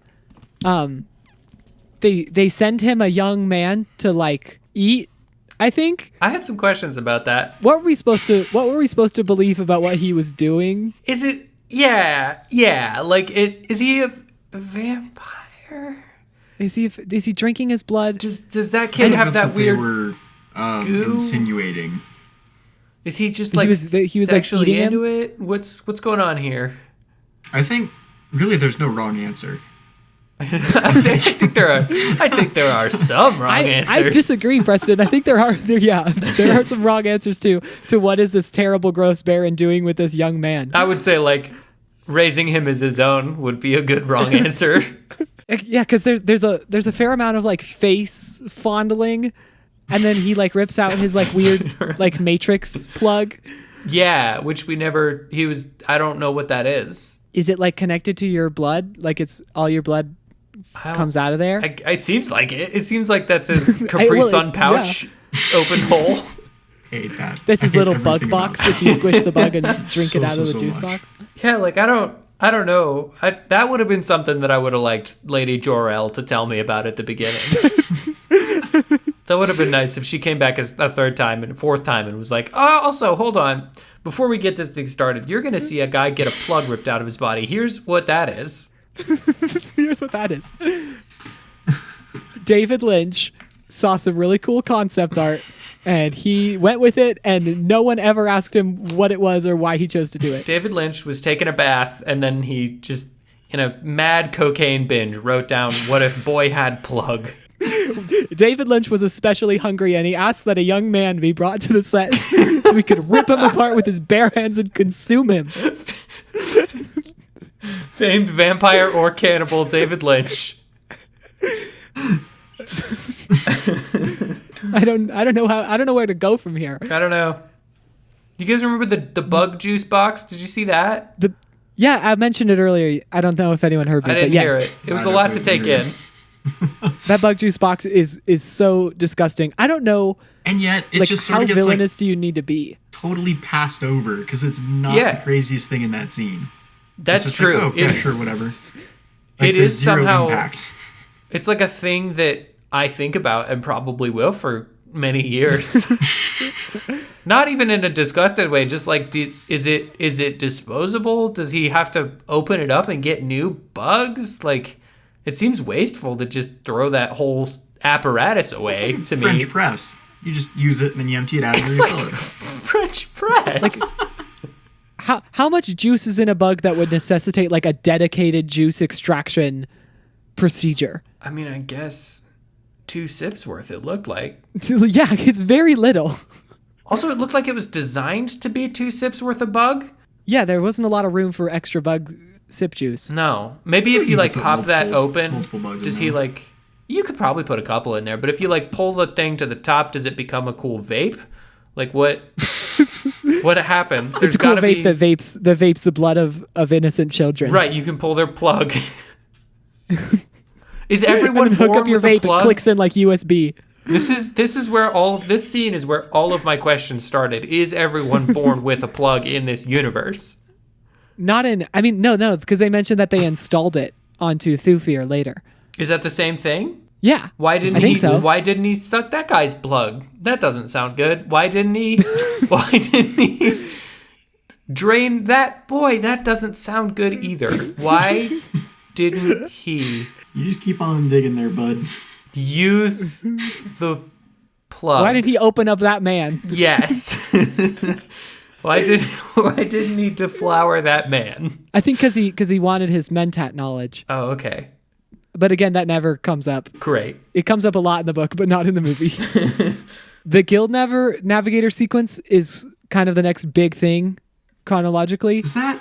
They send him a young man to like eat, I think. I had some questions about that. What were we supposed to believe about what he was doing? Is it yeah, like is he a vampire? Is he drinking his blood? Does that kid have that weird They were goo? insinuating. Is he just He like was like, sexually eating into it? What's going on here? I think really there's no wrong answer. I think there are some wrong answers. I disagree, Preston. I think there are some wrong answers to what is this terrible, gross Baron doing with this young man. I would say like raising him as his own would be a good wrong answer. Yeah, because there's a fair amount of like face fondling, and then he like rips out his like weird like Matrix plug. Yeah, which I don't know what that is. Is it like connected to your blood? Like it's all your blood comes out of there? It seems like it. It seems like that's his Capri Sun pouch open hole. Hate that. That's his little bug everything box about that you squish the bug and drink it out of the so juice much. box. Yeah, like I don't know. That would have been something that I would have liked Lady Jor-El to tell me about at the beginning. That would have been nice if she came back as a third time and fourth time and was like, oh, also, hold on. Before we get this thing started, you're going to see a guy get a plug ripped out of his body. Here's what that is. Here's what that is. David Lynch saw some really cool concept art, and he went with it, and no one ever asked him what it was or why he chose to do it. David Lynch was taking a bath, and then he just, in a mad cocaine binge, wrote down, what if boy had plug? David Lynch was especially hungry, and he asked that a young man be brought to the set so he could rip him apart with his bare hands and consume him. Famed vampire or cannibal David Lynch. I don't know where to go from here. I don't know. You guys remember the bug juice box? Did you see that? Yeah, I mentioned it earlier. I don't know if anyone heard me, I didn't but yes. hear it. It was a lot to take in. That bug juice box is so disgusting. I don't know. And yet, it Like, just how sort of gets villainous like do you need to be? totally passed over because it's not the craziest thing in that scene. That's It's just true. Like, oh, yeah, sure, whatever. Like, It there's is zero somehow. impact. It's like a thing that I think about and probably will for many years. Not even in a disgusted way. Just like, is it disposable? Does he have to open it up and get new bugs? Like, it seems wasteful to just throw that whole apparatus away. It's to like French me, press. You just use it and then you empty it out. it's and like refill it. French press. How much juice is in a bug that would necessitate like a dedicated juice extraction procedure? I mean, I guess 2 sips worth. It looked like. Yeah, it's very little. Also, it looked like it was designed to be 2 sips worth of bug. Yeah, there wasn't a lot of room for extra bug sip juice. No. Maybe if you like put pop that open, multiple bugs does in he there. like, you could probably put a couple in there, but if you like pull the thing to the top, does it become a cool vape? Like what happened? It's a cool vape that vapes the blood of innocent children. Right, you can pull their plug. Is everyone And then hook born up your with a vape, plug? it clicks in like USB. This is where this scene is where all of my questions started. Is everyone born with a plug in this universe? No, because they mentioned that they installed it onto Thufir later. Is that the same thing? Yeah. Why didn't I think so. Why didn't he suck that guy's plug? That doesn't sound good. Why didn't he drain that? Boy, that doesn't sound good either. Why didn't he You just keep on digging there, bud. use the plug? Why did he open up that man? Yes. Why didn't he deflower that man? I think because he wanted his mentat knowledge. Oh, okay. But again, that never comes up. Great. It comes up a lot in the book, but not in the movie. The Guild Navigator sequence is kind of the next big thing chronologically. Is that?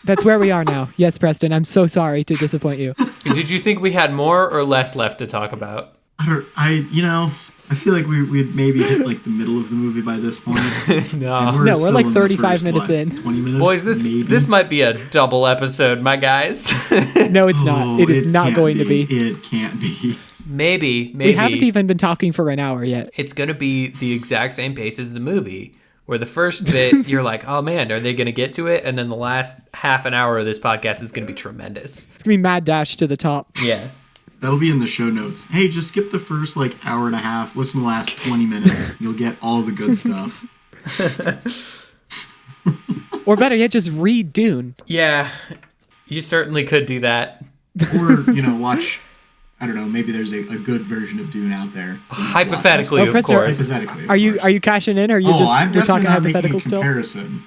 That's where we are now. Yes, Preston, I'm so sorry to disappoint you. Did you think we had more or less left to talk about? I feel like we'd maybe hit like the middle of the movie by this point. No. No, we're still like in the 35 first, minutes in. 20 minutes, Boys, maybe? this might be a double episode, my guys. No, it's not. It is not can't going to be. It can't be. Maybe. We haven't even been talking for an hour yet. It's going to be the exact same pace as the movie, where the first bit, you're like, oh man, are they going to get to it? And then the last half an hour of this podcast is going to be tremendous. It's going to be mad dash to the top. Yeah. That'll be in the show notes. Hey, just skip the first like hour and a half. Listen to the last 20 minutes. You'll get all the good stuff. Or better yet, just read Dune. Yeah, you certainly could do that. Or, watch, I don't know, maybe there's a good version of Dune out there. Hypothetically, Oh, of Preston, course. Hypothetically, of Are course. you cashing in, or are you I'm we're definitely talking not making hypothetical a still? comparison.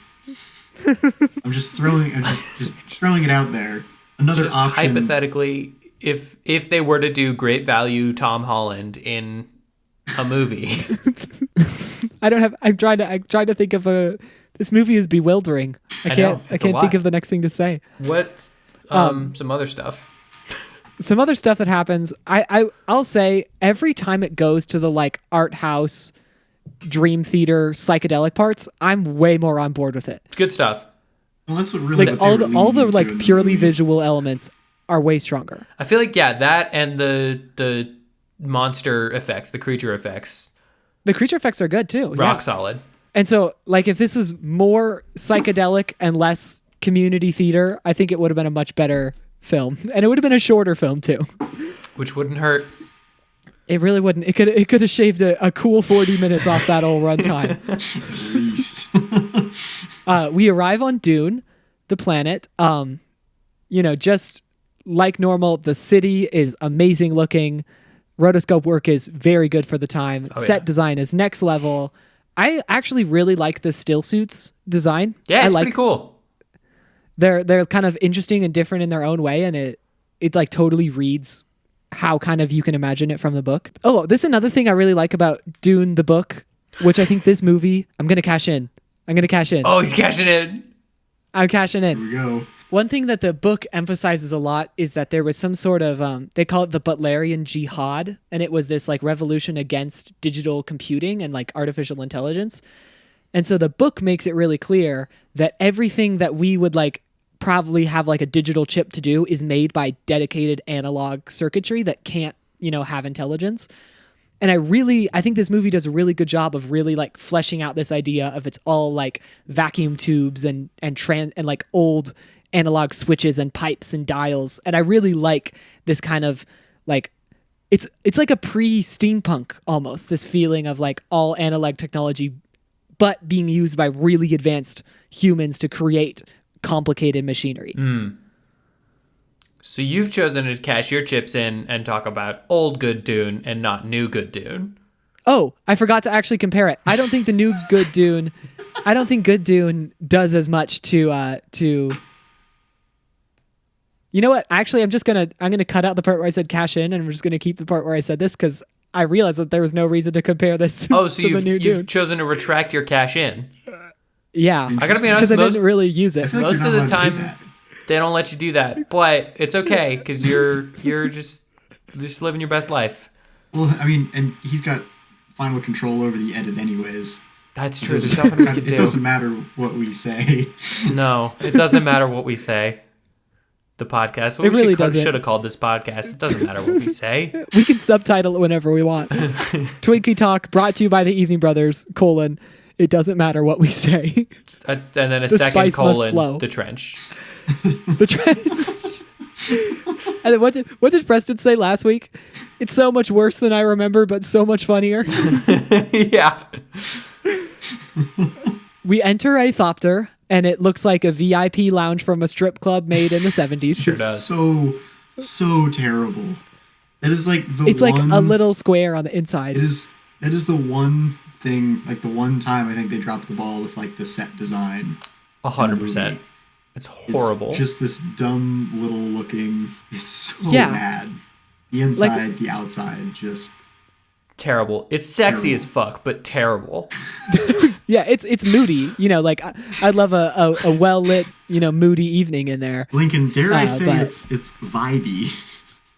I'm just throwing it out there. Another just option. hypothetically, if they were to do great value Tom Holland in a movie. I'm trying to think of this movie is bewildering. I can't think of the next thing to say. What some other stuff? Some other stuff that happens. I'll say every time it goes to the like art house, dream theater, psychedelic parts, I'm way more on board with it. Good stuff. Well, that's what really Like what all the into like in the purely movie. visual elements are way stronger. I feel like that and the monster effects, the creature effects, The creature effects are good too. rock solid. And so like if this was more psychedelic and less community theater, I think it would have been a much better film. And it would have been a shorter film too. Which wouldn't hurt. It really wouldn't. It could have shaved a cool 40 minutes off that old runtime. At least. We arrive on Dune, the planet. Just like normal, the city is amazing looking. Rotoscope work is very good for the time. Set design is next level. I actually really like the still suits design. Yeah, it's I like, pretty cool. They're kind of interesting and different in their own way, and it like totally reads how kind of you can imagine it from the book. Oh, this is another thing I really like about Dune the book, which I think this movie, I'm going to cash in. Oh, he's cashing in. I'm cashing in. Here we go. One thing that the book emphasizes a lot is that there was some sort of, they call it the Butlerian Jihad, and it was this like revolution against digital computing and like artificial intelligence. And so the book makes it really clear that everything that we would like probably have like a digital chip to do is made by dedicated analog circuitry that can't, have intelligence. And I think this movie does a really good job of really like fleshing out this idea of it's all like vacuum tubes and like old analog switches and pipes and dials. And I really like this kind of like, it's like a pre-steampunk almost, this feeling of like all analog technology, but being used by really advanced humans to create complicated machinery. So you've chosen to cash your chips in and talk about old good Dune and not new good Dune. Oh, I forgot to actually compare it. I don't think good Dune does as much to you know what? Actually, I'm gonna cut out the part where I said cash in, and I'm just gonna keep the part where I said this because I realized that there was no reason to compare this Oh, so to the new Dune. you've chosen to retract your cash in. Yeah, I gotta be honest, because I didn't really use I it. feel like most you're of not the allowed to do time- that. They don't let you do that, but it's okay because you're just living your best life. Well, I mean, and he's got final control over the edit anyways. That's true. There's nothing we can It do. doesn't matter what we say. No, it doesn't matter what we say. The podcast. It really doesn't. Should have called this podcast. It doesn't matter what we say. We can subtitle it whenever we want. Twinkie Talk, brought to you by the Evening Brothers, : it doesn't matter what we say. And then a The second spice must flow. : the trench. The trench. And then what did Preston say last week? It's so much worse than I remember, but so much funnier. Yeah. We enter a thopter, and it looks like a VIP lounge from a strip club made in the 70s. Sure It's does. so terrible. That is like the It's one, like a little square on the inside. That is the one thing, like the one time I think they dropped the ball with like the set design. 100%. It's horrible. It's just this dumb little looking. It's so Yeah. bad. The inside, the outside, just terrible. It's sexy Terrible. as fuck, but terrible. Yeah, it's moody. Like I'd love a well lit, moody evening in there. Lincoln. Dare I say but- it's vibey.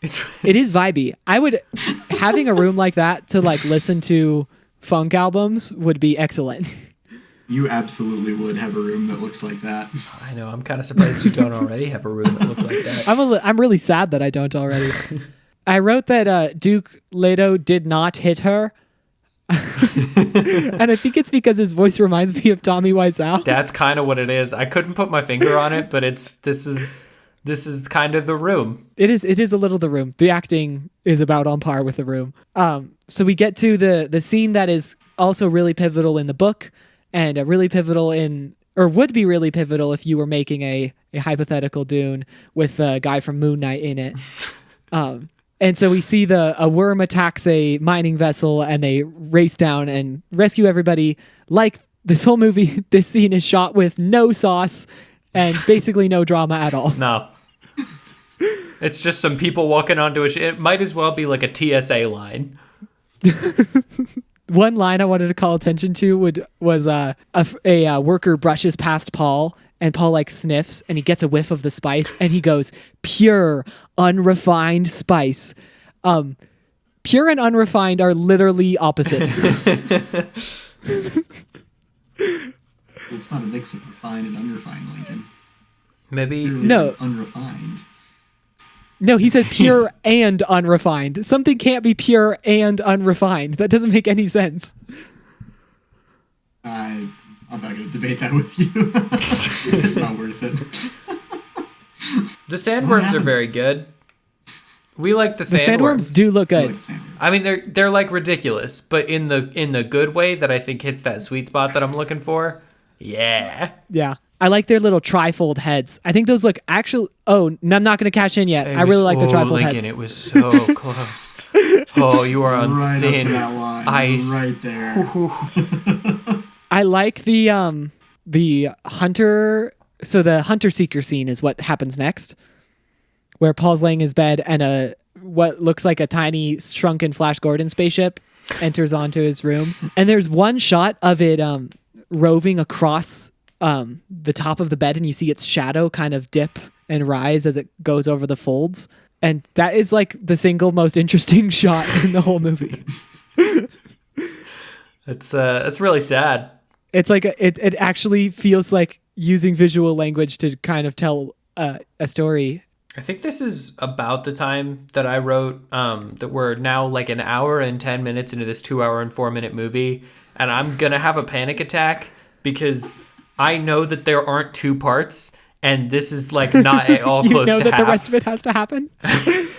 It is vibey. Having a room like that to like listen to funk albums would be excellent. You absolutely would have a room that looks like that. I know. I'm kind of surprised you don't already have a room that looks like that. I'm really sad that I don't already. I wrote that Duke Leto did not hit her. And I think it's because his voice reminds me of Tommy Wiseau. That's kind of what it is. I couldn't put my finger on it, but this is kind of the room. It is a little the room. The acting is about on par with the room. So we get to the scene that is also really pivotal in the book, and really pivotal would be really pivotal if you were making a hypothetical Dune with a guy from Moon Knight in it. And so we see a worm attacks a mining vessel, and they race down and rescue everybody. Like this whole movie, this scene is shot with no sauce and basically no drama at all. No. It's just some people walking onto a it might as well be like a TSA line. One line I wanted to call attention to was a worker brushes past Paul, and Paul like sniffs, and he gets a whiff of the spice, and he goes, "Pure, unrefined spice." Pure and unrefined are literally opposites. It's not a mix of refined and unrefined, Lincoln. Maybe No. Unrefined. No, he said pure and unrefined. Something can't be pure and unrefined. That doesn't make any sense. I'm not going to debate that with you. It's not worth it. the sandworms are very good. We like the sandworms. Sandworms do look I good. like sandworms. I mean, they're like ridiculous, but in the good way that I think hits that sweet spot that I'm looking for. Yeah. Yeah. I like their little trifold heads. I think those look actually. Oh, no, I'm not going to cash in yet. I really like the trifold Lincoln, heads. It was so close. Oh, you are on Right up thin to that line. ice. Right there. I like the hunter. So the hunter seeker scene is what happens next, where Paul's laying in his bed and what looks like a tiny shrunken Flash Gordon spaceship enters onto his room, and there's one shot of it roving across the top of the bed, and you see its shadow kind of dip and rise as it goes over the folds, and that is like the single most interesting shot in the whole movie. It's really sad. It's like it actually feels like using visual language to kind of tell a story. I think this is about the time that I wrote that we're now like an hour and 10 minutes into this 2 hour and 4 minute movie, and I'm gonna have a panic attack because I know that there aren't two parts, and this is like not at all close to half. You know that the rest of it has to happen.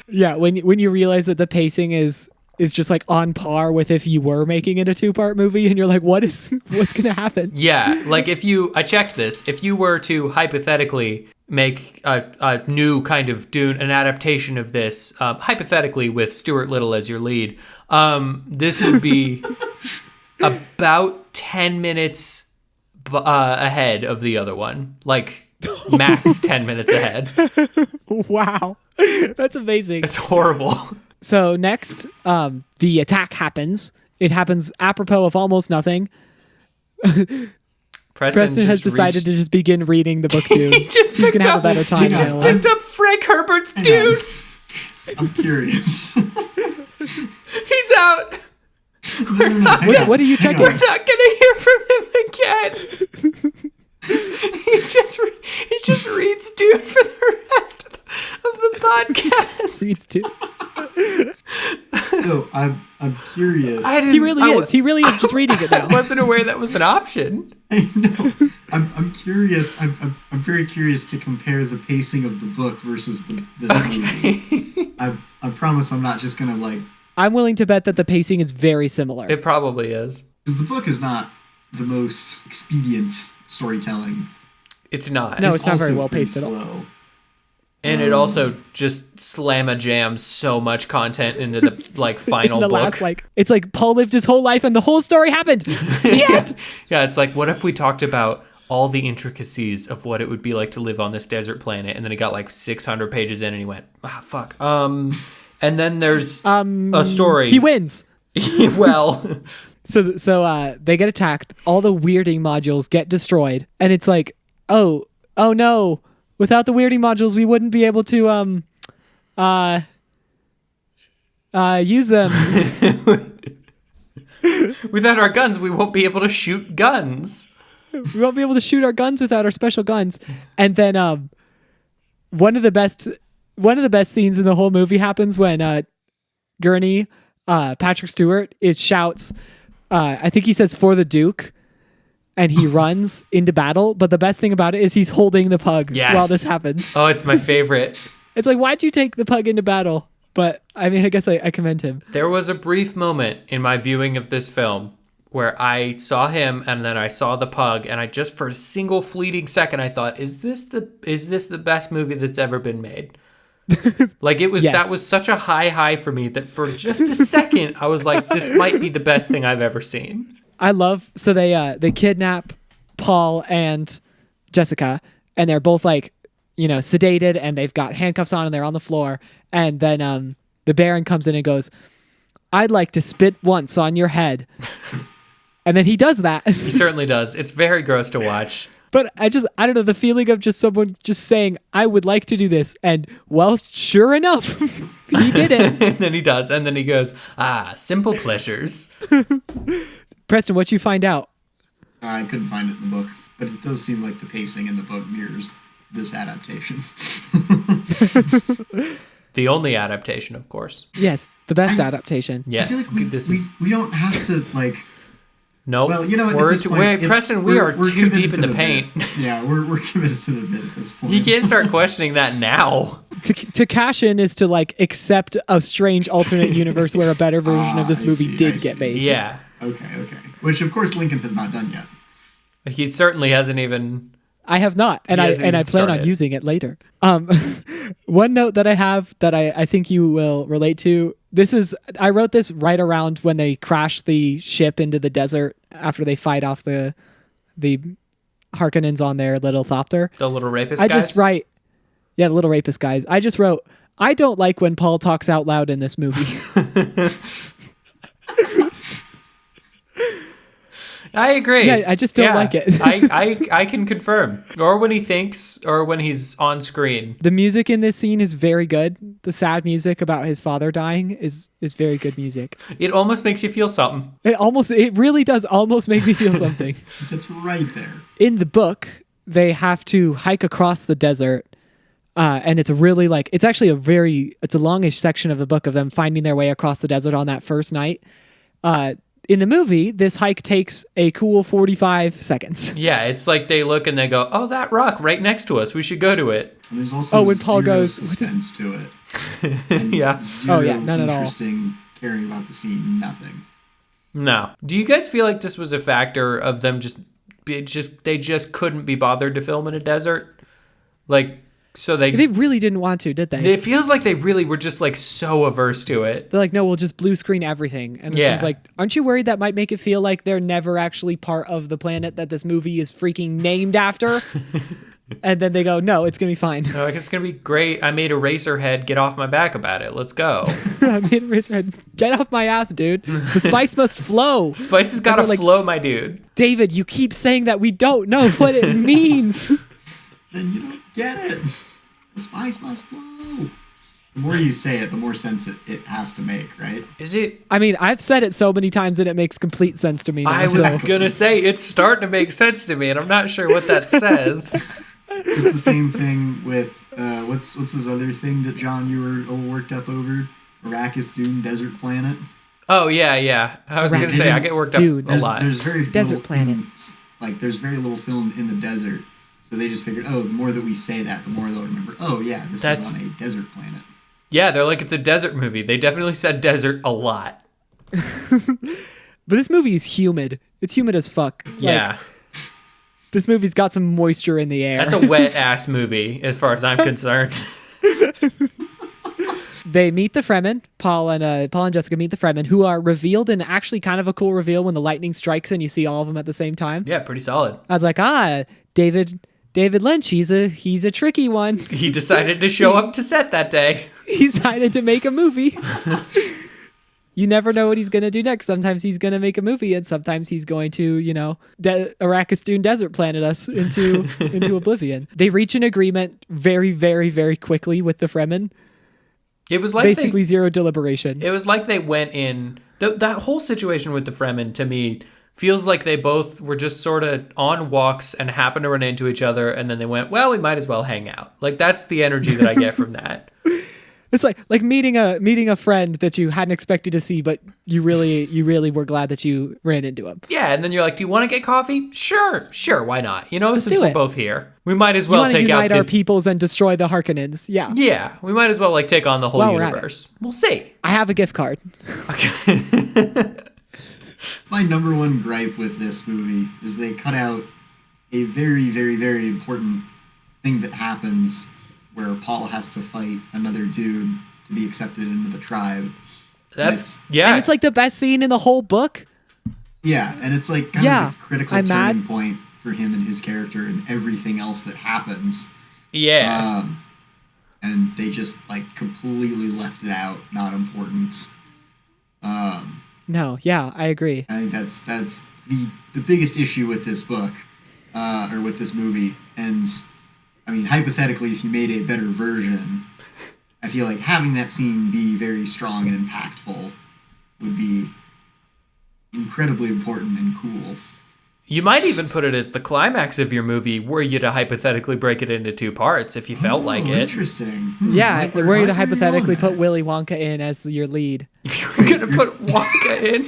Yeah, when you realize that the pacing is just like on par with if you were making it a 2-part movie, and you're like, what's gonna happen? Yeah, like I checked this. If you were to hypothetically make a new kind of Dune, an adaptation of this, hypothetically with Stuart Little as your lead, this would be about 10 minutes ahead of the other one. Like, max 10 minutes ahead. Wow, that's amazing. It's horrible. So next, the attack happens. It happens apropos of almost nothing. Preston has decided to just begin reading the book Dune. He's going to have a better time. He just picked up Frank Herbert's Dune. I'm curious. He's out. What are you checking? We're not going to hear from him again. He just reads Dune for the rest of the podcast. Reads Dune. So I'm curious. He really is just reading it now. I wasn't aware that was an option. I know. I'm curious. I'm very curious to compare the pacing of the book versus this movie. I promise I'm not just gonna like. I'm willing to bet that the pacing is very similar. It probably is. Because the book is not the most expedient storytelling. It's not. No, it's not also very well pretty paced at all. slow. And it also just slamma jams so much content into the like final the book. last it's like Paul lived his whole life and the whole story happened. Yeah. Yeah, it's like, what if we talked about all the intricacies of what it would be like to live on this desert planet, and then he got like 600 pages in and he went, fuck. And then there's a story. He wins. Well, So they get attacked. All the weirding modules get destroyed, and it's like, oh no! Without the weirding modules, we wouldn't be able to use them. without our guns, we won't be able to shoot guns. We won't be able to shoot our guns without our special guns. And then one of the best scenes in the whole movie happens when Gurney, Patrick Stewart, shouts. I think he says "for the Duke," and he runs into battle. But the best thing about it is he's holding the pug while this happens. Oh, it's my favorite. It's like, why'd you take the pug into battle? But I mean, I guess I commend him. There was a brief moment in my viewing of this film where I saw him and then I saw the pug, and I just for a single fleeting second I thought, is this the best movie that's ever been made? Like it was. Yes. That was such a high for me that for just a second I was like, this might be the best thing I've ever seen. I love. So they kidnap Paul and Jessica, and they're both like sedated and they've got handcuffs on and they're on the floor. And then the Baron comes in and goes, "I'd like to spit once on your head." And then he does that. He certainly does. It's very gross to watch. But I don't know, the feeling of just someone just saying, "I would like to do this." And well, sure enough, he did it. And then he does. And then he goes, simple pleasures. Preston, what'd you find out? I couldn't find it in the book, but it does seem like the pacing in the book mirrors this adaptation. The only adaptation, of course. Yes, the best adaptation. Yes. I feel like we don't have to, like... No, well, you know, at this point, wait, Preston, we are too deep in the paint. Yeah, we're committed to the bit at this point. You can't start questioning that now. To cash in is to like accept a strange alternate universe where a better version of this movie did get made. Yeah. Okay. Which of course Lincoln has not done yet. He certainly hasn't even. I have not, and I plan started. on using it later. One note that I have that I think you will relate to. I wrote this right around when they crash the ship into the desert after they fight off the Harkonnens on their little thopter. The little rapist I guys? just write, yeah, the little rapist guys. I just wrote, I don't like when Paul talks out loud in this movie. I agree. Yeah, I just don't like it. I can confirm. Or when he thinks, or when he's on screen. The music in this scene is very good. The sad music about his father dying is very good music. It almost makes you feel something. It really does almost make me feel something. It's right there. In the book, they have to hike across the desert. And it's really it's actually it's a longish section of the book of them finding their way across the desert on that first night. In the movie, this hike takes a cool 45 seconds. Yeah, it's like they look and they go, "Oh, that rock right next to us. We should go to it." And there's also when Paul zero goes, suspense to it. And Yeah. Zero none at all. interesting caring about the scene. Nothing. No. Do you guys feel like this was a factor of them they just couldn't be bothered to film in a desert? So they really didn't want to, did they? It feels like they really were just so averse to it. They're like, no, we'll just blue screen everything. And it seems like, aren't you worried that might make it feel like they're never actually part of the planet that this movie is freaking named after? And then they go, no, it's going to be fine. They're like, it's going to be great. I made a Eraserhead. Get off my back about it. Let's go. I made a Eraserhead. Get off my ass, dude. The spice must flow. Spice has got to flow, my dude. David, you keep saying that we don't know what it means. Then you don't get it. The spice must flow. The more you say it, the more sense it has to make, right? Is it? I mean, I've said it so many times that it makes complete sense to me now. I was going to say, it's starting to make sense to me, and I'm not sure what that says. It's the same thing with, what's this other thing that, John, you were all worked up over? Arrakis Dune, Desert Planet? Oh, yeah. I was going to say, I get worked up a lot. There's very Desert Planet. There's very little filmed in the desert. So they just figured, the more that we say that, the more they'll remember, this is on a desert planet. Yeah, they're like, it's a desert movie. They definitely said desert a lot. But this movie is humid. It's humid as fuck. Yeah. This movie's got some moisture in the air. That's a wet-ass movie, as far as I'm concerned. They meet the Fremen. Paul and Jessica meet the Fremen, who are revealed in actually kind of a cool reveal when the lightning strikes and you see all of them at the same time. Yeah, pretty solid. I was like, David Lynch, he's a tricky one. He decided to show up to set that day. He decided to make a movie. You never know what he's going to do next. Sometimes he's going to make a movie, and sometimes he's going to, Arrakis Dune Desert Planet us into oblivion. They reach an agreement very, very, very quickly with the Fremen. It was like basically zero deliberation. It was like they went in... That whole situation with the Fremen, to me, feels like they both were just sort of on walks and happened to run into each other, and then they went, well, we might as well hang out. That's the energy that I get from that. It's like meeting a friend that you hadn't expected to see, but you really were glad that you ran into him. Yeah, and then you're like, do you want to get coffee? Sure, wehy not? Let's since we're both here, we might as well take out our peoples and destroy the Harkonnens. Yeah. Yeah, we might as well take on the whole universe. We'll see. I have a gift card. Okay. My number one gripe with this movie is they cut out a very, very, very important thing that happens where Paul has to fight another dude to be accepted into the tribe. And it's like the best scene in the whole book. Yeah, and it's kind of a critical turning point for him and his character and everything else that happens. Yeah. And they just like completely left it out, not important. No, yeah, I agree. I think that's the biggest issue with this book, or with this movie. And I mean, hypothetically, if you made a better version, I feel like having that scene be very strong and impactful would be incredibly important and cool. You might even put it as the climax of your movie, were you to hypothetically break it into 2 parts if you felt like it. Interesting. Yeah, were you to hypothetically put Will. Willy Wonka in as your lead? If you were going to put Wonka in.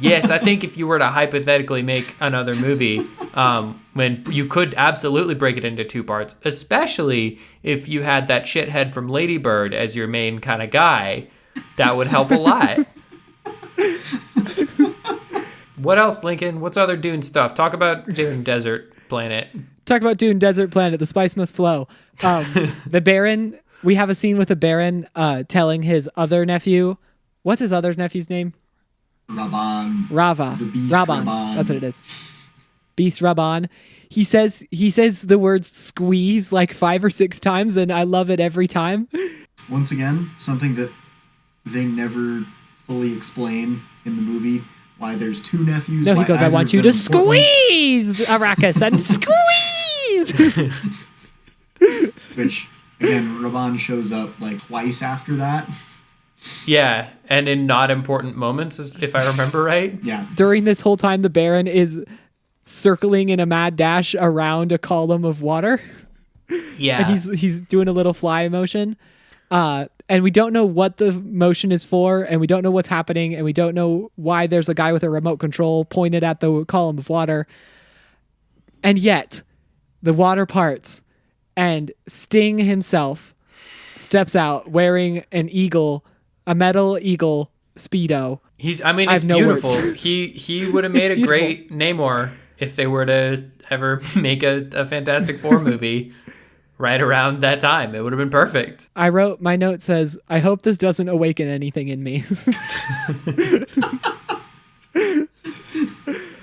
Yes, I think if you were to hypothetically make another movie, when you could absolutely break it into 2 parts, especially if you had that shithead from Lady Bird as your main kind of guy, that would help a lot. What else, Lincoln? What's other Dune stuff? Talk about Dune Desert Planet. Talk about Dune Desert Planet. The spice must flow. The Baron. We have a scene with the Baron telling his other nephew. What's his other nephew's name? Raban. Rava. The beast Raban. Raban. That's what it is. Beast Raban. He says the words squeeze like 5 or 6 times, and I love it every time. Once again, something that they never fully explain in the movie. Why there's 2 nephews. No, he why goes, I either want of you to them important. squeeze Arrakis and squeeze. Which, again, Raban shows up like twice after that. Yeah, and in not important moments, if I remember right. Yeah. During this whole time, the Baron is circling in a mad dash around a column of water. Yeah. And he's doing a little fly motion. And we don't know what the motion is for, and we don't know what's happening, and we don't know why there's a guy with a remote control pointed at the column of water. And yet, the water parts, and Sting himself steps out wearing a metal eagle Speedo. It's no beautiful. words. He would have made a great Namor if they were to ever make a Fantastic Four movie. Right around that time. It would have been perfect. I wrote, my note says, I hope this doesn't awaken anything in me.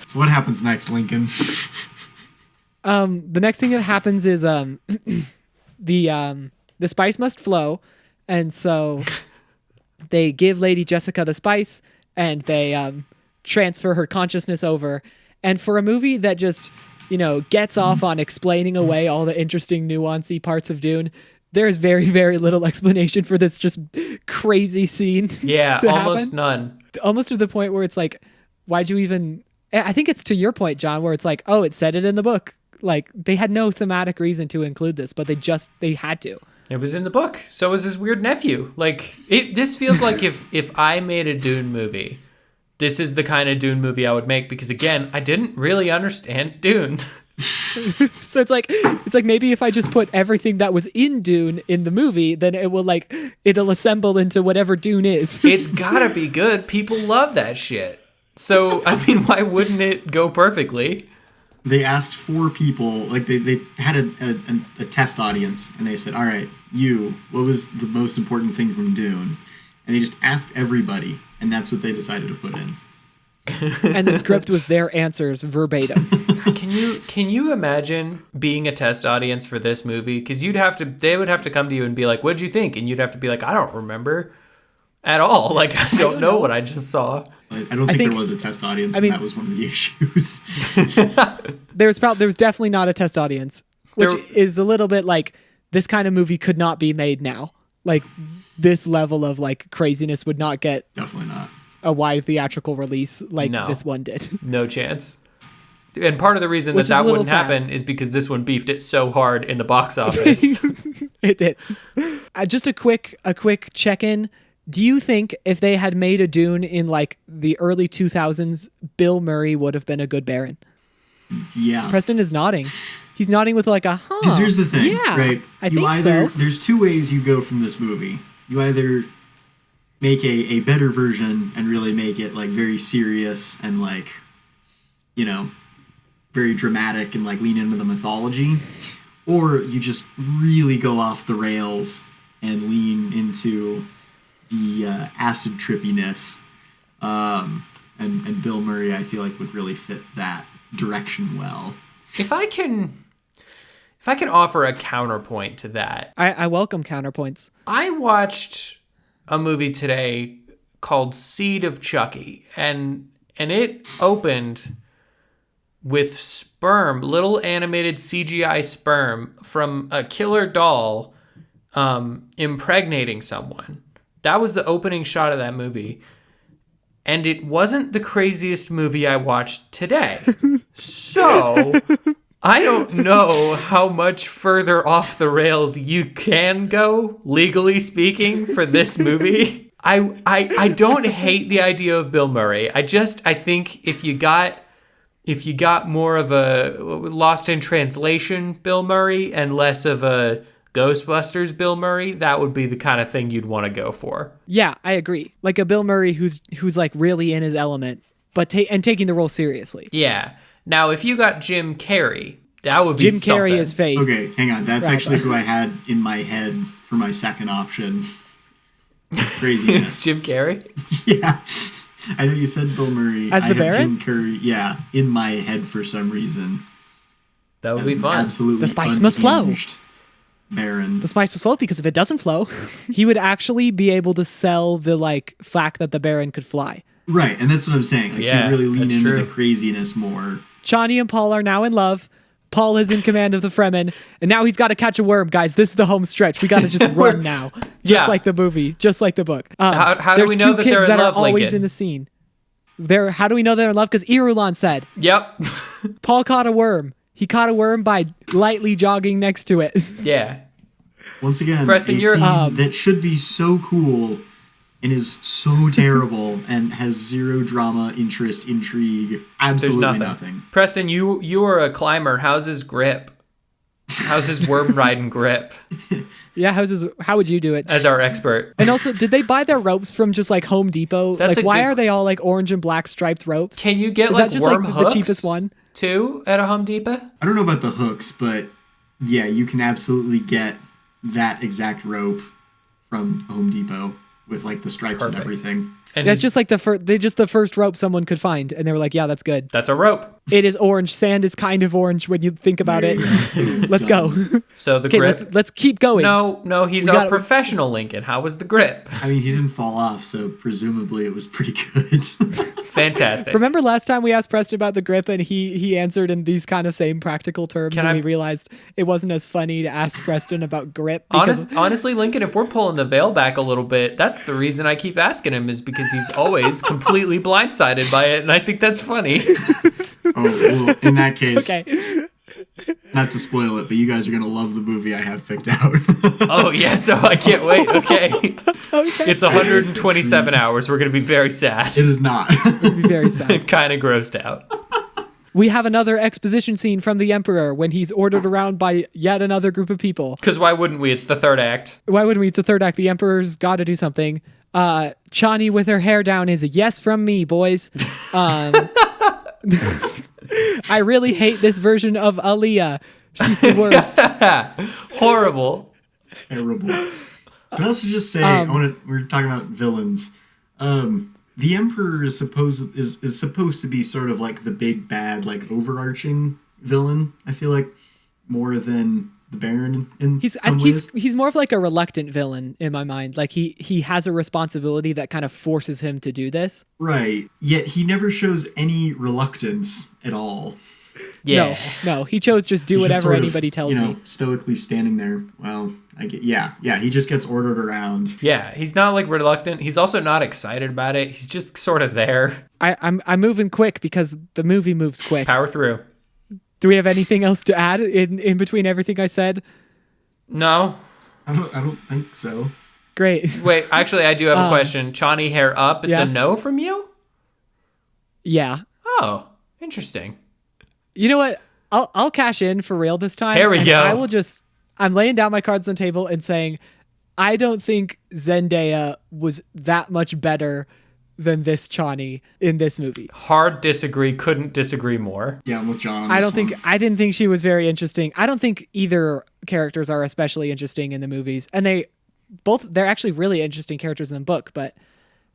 So what happens next, Lincoln? The next thing that happens is the spice must flow, and so they give Lady Jessica the spice, and they transfer her consciousness over. And for a movie that just gets off on explaining away all the interesting, nuancy parts of Dune, there's very, very little explanation for this just crazy scene. Yeah, to almost happen. none. Almost to the point where it's like, why'd you even... I think it's to your point, John, where it's like, oh, it said it in the book. Like, they had no thematic reason to include this, but they had to. It was in the book. So was his weird nephew. Like, this feels like if I made a Dune movie... This is the kind of Dune movie I would make because, again, I didn't really understand Dune. So it's like maybe if I just put everything that was in Dune in the movie, then it'll assemble into whatever Dune is. It's gotta be good. People love that shit. So, I mean, why wouldn't it go perfectly? They asked 4 people, like they had a test audience, and they said, all right, what was the most important thing from Dune? And they just asked everybody, and that's what they decided to put in. And the script was their answers verbatim. Can you imagine being a test audience for this movie? Because they would have to come to you and be like, "What'd you think?" And you'd have to be like, "I don't remember at all. Like, I don't know what I just saw." I don't think there was a test audience, and that was one of the issues. There's definitely not a test audience, which is a little bit like this kind of movie could not be made now. Like, this level of like craziness would not get Definitely not a wide theatrical release like this one did. No chance. And part of the reason that wouldn't happen is because this one beefed it so hard in the box office. It did. Just a quick check-in. Do you think if they had made a Dune in like the early 2000s, Bill Murray would have been a good Baron? Yeah. Preston is nodding. He's nodding with like a huh. Because here's the thing, yeah, right? I think so. There's 2 ways you go from this movie. You either make a better version and really make it like very serious and like, very dramatic and like lean into the mythology, or you just really go off the rails and lean into the acid trippiness. And Bill Murray, I feel like, would really fit that direction well. If I can if I can offer a counterpoint to that, I welcome counterpoints. I watched a movie today called Seed of Chucky, and it opened with sperm, little animated CGI sperm from a killer doll impregnating someone. That was the opening shot of that movie. And it wasn't the craziest movie I watched today. So I don't know how much further off the rails you can go, legally speaking, for this movie. I don't hate the idea of Bill Murray. I think if you got more of a Lost in Translation Bill Murray and less of a Ghostbusters Bill Murray, that would be the kind of thing you'd want to go for. Yeah, I agree. Like a Bill Murray who's like really in his element, but taking the role seriously. Yeah. Now, if you got Jim Carrey, that would be Jim Carrey is fake. Okay, hang on. That's actually who I had in my head for my second option. Craziness. Jim Carrey? Yeah. I know you said Bill Murray. As the Baron? Jim Carrey, yeah, in my head for some reason. That would be fun. Absolutely. The spice must flow. unhinged Baron. The spice must flow, because if it doesn't flow, he would actually be able to sell the fact that the Baron could fly. Right, and that's what I'm saying. Like, Yeah, he really leaned that's into true. the craziness more. Chani and Paul are now in love. Paul is in command of the Fremen, and now he's got to catch a worm, guys. This is the home stretch. We got to just run now, just Yeah. like the movie, just like the book. How do there's we know two that kids they're in that love, are always Lincoln? in the scene. How do we know they're in love? Because Irulan said Yep. Paul caught a worm. He caught a worm by lightly jogging next to it. Yeah. Once again, Preston, a you're- scene that should be so cool and is so terrible and has zero drama, interest, intrigue. There's Absolutely nothing. Preston, you are a climber. How's his grip? How's his worm riding grip? Yeah, how would you do it? As our expert. And also, did they buy their ropes from just like Home Depot? That's like, a why good- are they all like orange and black striped ropes? Can you get Is like that just worm like hooks? the cheapest one? Too at a Home Depot? I don't know about the hooks, but yeah, you can absolutely get that exact rope from Home Depot with like the stripes Perfect. and everything. And That's just like the first rope someone could find, and they were like, "Yeah, that's good." that's a rope. It is orange. Sand is kind of orange when you think about There it. you go. Let's go. So the Okay, grip. let's keep going. No, he's We our gotta- professional Lincoln. How was the grip? I mean, he didn't fall off, so presumably it was pretty good. Fantastic. Remember last time we asked Preston about the grip, and he answered in these kind of same practical terms, Can and I- we realized it wasn't as funny to ask Preston about grip. Because Honestly, Lincoln, if we're pulling the veil back a little bit, that's the reason I keep asking him, is because he's always completely blindsided by it, and I think that's funny. Oh, well, in that case, okay, not to spoil it, but you guys are going to love the movie I have picked out. Oh, yeah, so I can't wait. Okay. It's 127 hours. We're going to be very sad. It is not. it'd be very sad. Kind of grossed out. We have another exposition scene from the Emperor when he's ordered around by yet another group of people. Because why wouldn't we? It's the third act. Why wouldn't we? It's the third act. The Emperor's got to do something. Chani with her hair down is a yes from me, boys. I really hate this version of Aaliyah. She's the worst. Horrible. Terrible. But also just say, we're talking about villains. The Emperor is supposed to be sort of like the big bad, like overarching villain. I feel like more than the Baron in some ways. He's more of like a reluctant villain in my mind. Like he has a responsibility that kind of forces him to do this. Right. Yet he never shows any reluctance at all. Yeah. No, he chose just do He's just whatever sort of, anybody tells me. stoically standing there. Well, he just gets ordered around. Yeah, he's not like reluctant. He's also not excited about it. He's just sort of there. I'm moving quick because the movie moves quick. Power through. Do we have anything else to add in between everything I said? No. I don't think so. Great. Wait, actually, I do have a question. Chani hair up. It's yeah. a no from you? Yeah. Oh, interesting. You know what? I'll cash in for real this time. Here we and go. I'm laying down my cards on the table and saying, I don't think Zendaya was that much better than this Chani in this movie. Hard disagree. Couldn't disagree more. Yeah, I'm with John on I this don't one. think I didn't think she was very interesting. I don't think either characters are especially interesting in the movies. And they're actually really interesting characters in the book, but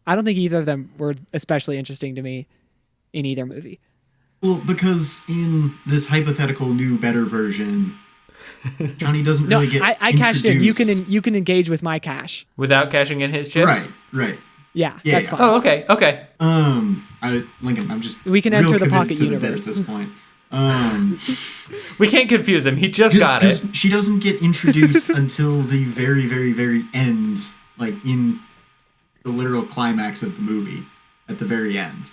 I don't think either of them were especially interesting to me in either movie. Well, because in this hypothetical new better version, Johnny doesn't No, really get I cashed in. introduced. You can engage with my cash. Without cashing in his chips? Right. Yeah, Yeah, that's yeah. fine. Oh, okay. Lincoln, I'm just We can real enter the committed pocket to the bit universe. at this point. We can't confuse him. He just got it. Because she doesn't get introduced until the very, very, very end, like in the literal climax of the movie, at the very end.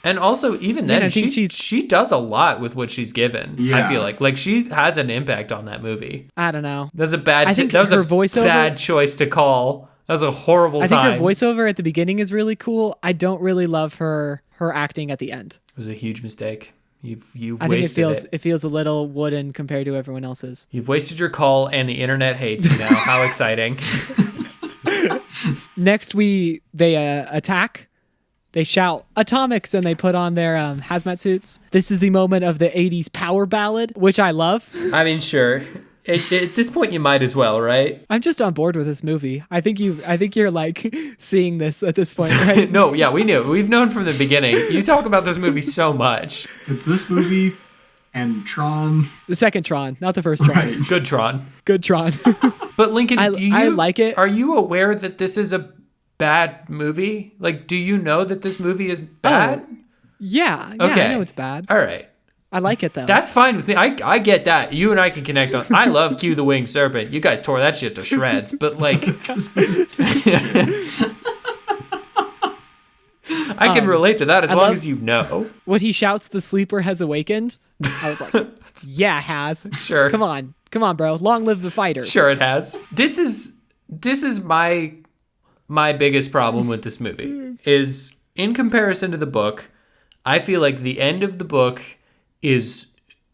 And also, even then, I think she does a lot with what she's given. Yeah. I feel like she has an impact on that movie. I don't know. That was a bad. I think that was her a voiceover- bad choice to call. That was a horrible I time. think her voiceover at the beginning is really cool. I don't really love her acting at the end. It was a huge mistake. You've I think wasted it feels a little wooden compared to everyone else's. You've wasted your call, and the internet hates you now. How exciting! Next, they attack. They shout atomics and they put on their hazmat suits. This is the moment of the 80s power ballad, which I love. I mean, sure. At this point, you might as well, right? I'm just on board with this movie. I think you're like seeing this at this point, right? No, yeah, we knew. We've known from the beginning. You talk about this movie so much. It's this movie and Tron. The second Tron, not the first Tron. Right. Good Tron. Good Tron. But Lincoln, I like it. Are you aware that this is a bad movie? Like, do you know that this movie is bad? Yeah, Okay. I know it's bad. All right. I like it though. That's fine with me. I get that. You and I can connect on. I love Q the Winged Serpent. You guys tore that shit to shreds. But like, I can relate to that as long as you know. when he shouts, "The sleeper has awakened." I was like, "Yeah, has." Sure. Come on, bro. Long live the fighters. Sure, it has. This is my biggest problem with this movie is in comparison to the book. I feel like the end of the book is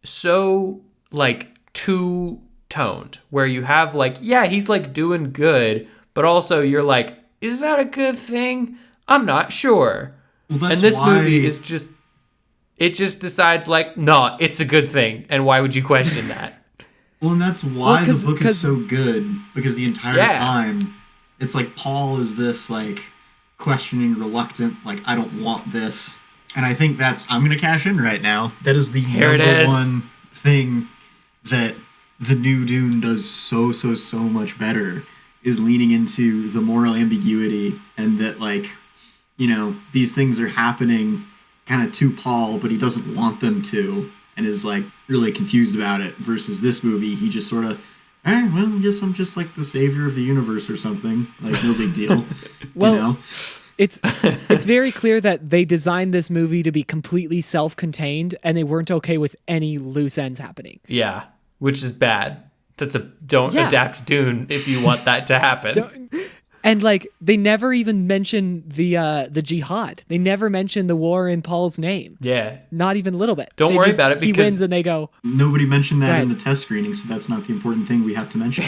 so like two-toned, where you have like, yeah, he's like doing good, but also you're like, is that a good thing? I'm not sure. Well, that's And this why... movie is just, it just decides like, no, it's a good thing. And why would you question that? Well, and that's why the book 'cause- is so good, because the entire Yeah. time, it's like Paul is this like questioning, reluctant, like, I don't want this. And I think I'm going to cash in right now. That is the Here it number is. one thing that the new Dune does so much better, is leaning into the moral ambiguity, and that, like, you know, these things are happening kind of to Paul, but he doesn't want them to, and is like really confused about it, versus this movie, he just sort of, all right, well, I guess I'm just like the savior of the universe or something. Like, no big deal. Well, you know? It's very clear that they designed this movie to be completely self-contained, and they weren't okay with any loose ends happening. Yeah, which is bad. Don't Yeah. adapt Dune if you want that to happen. And like they never even mention the jihad. They never mention the war in Paul's name. Yeah. Not even a little bit. Don't They worry just- about it, he because- wins and they go, Nobody mentioned that Right. in the test screening, so that's not the important thing we have to mention.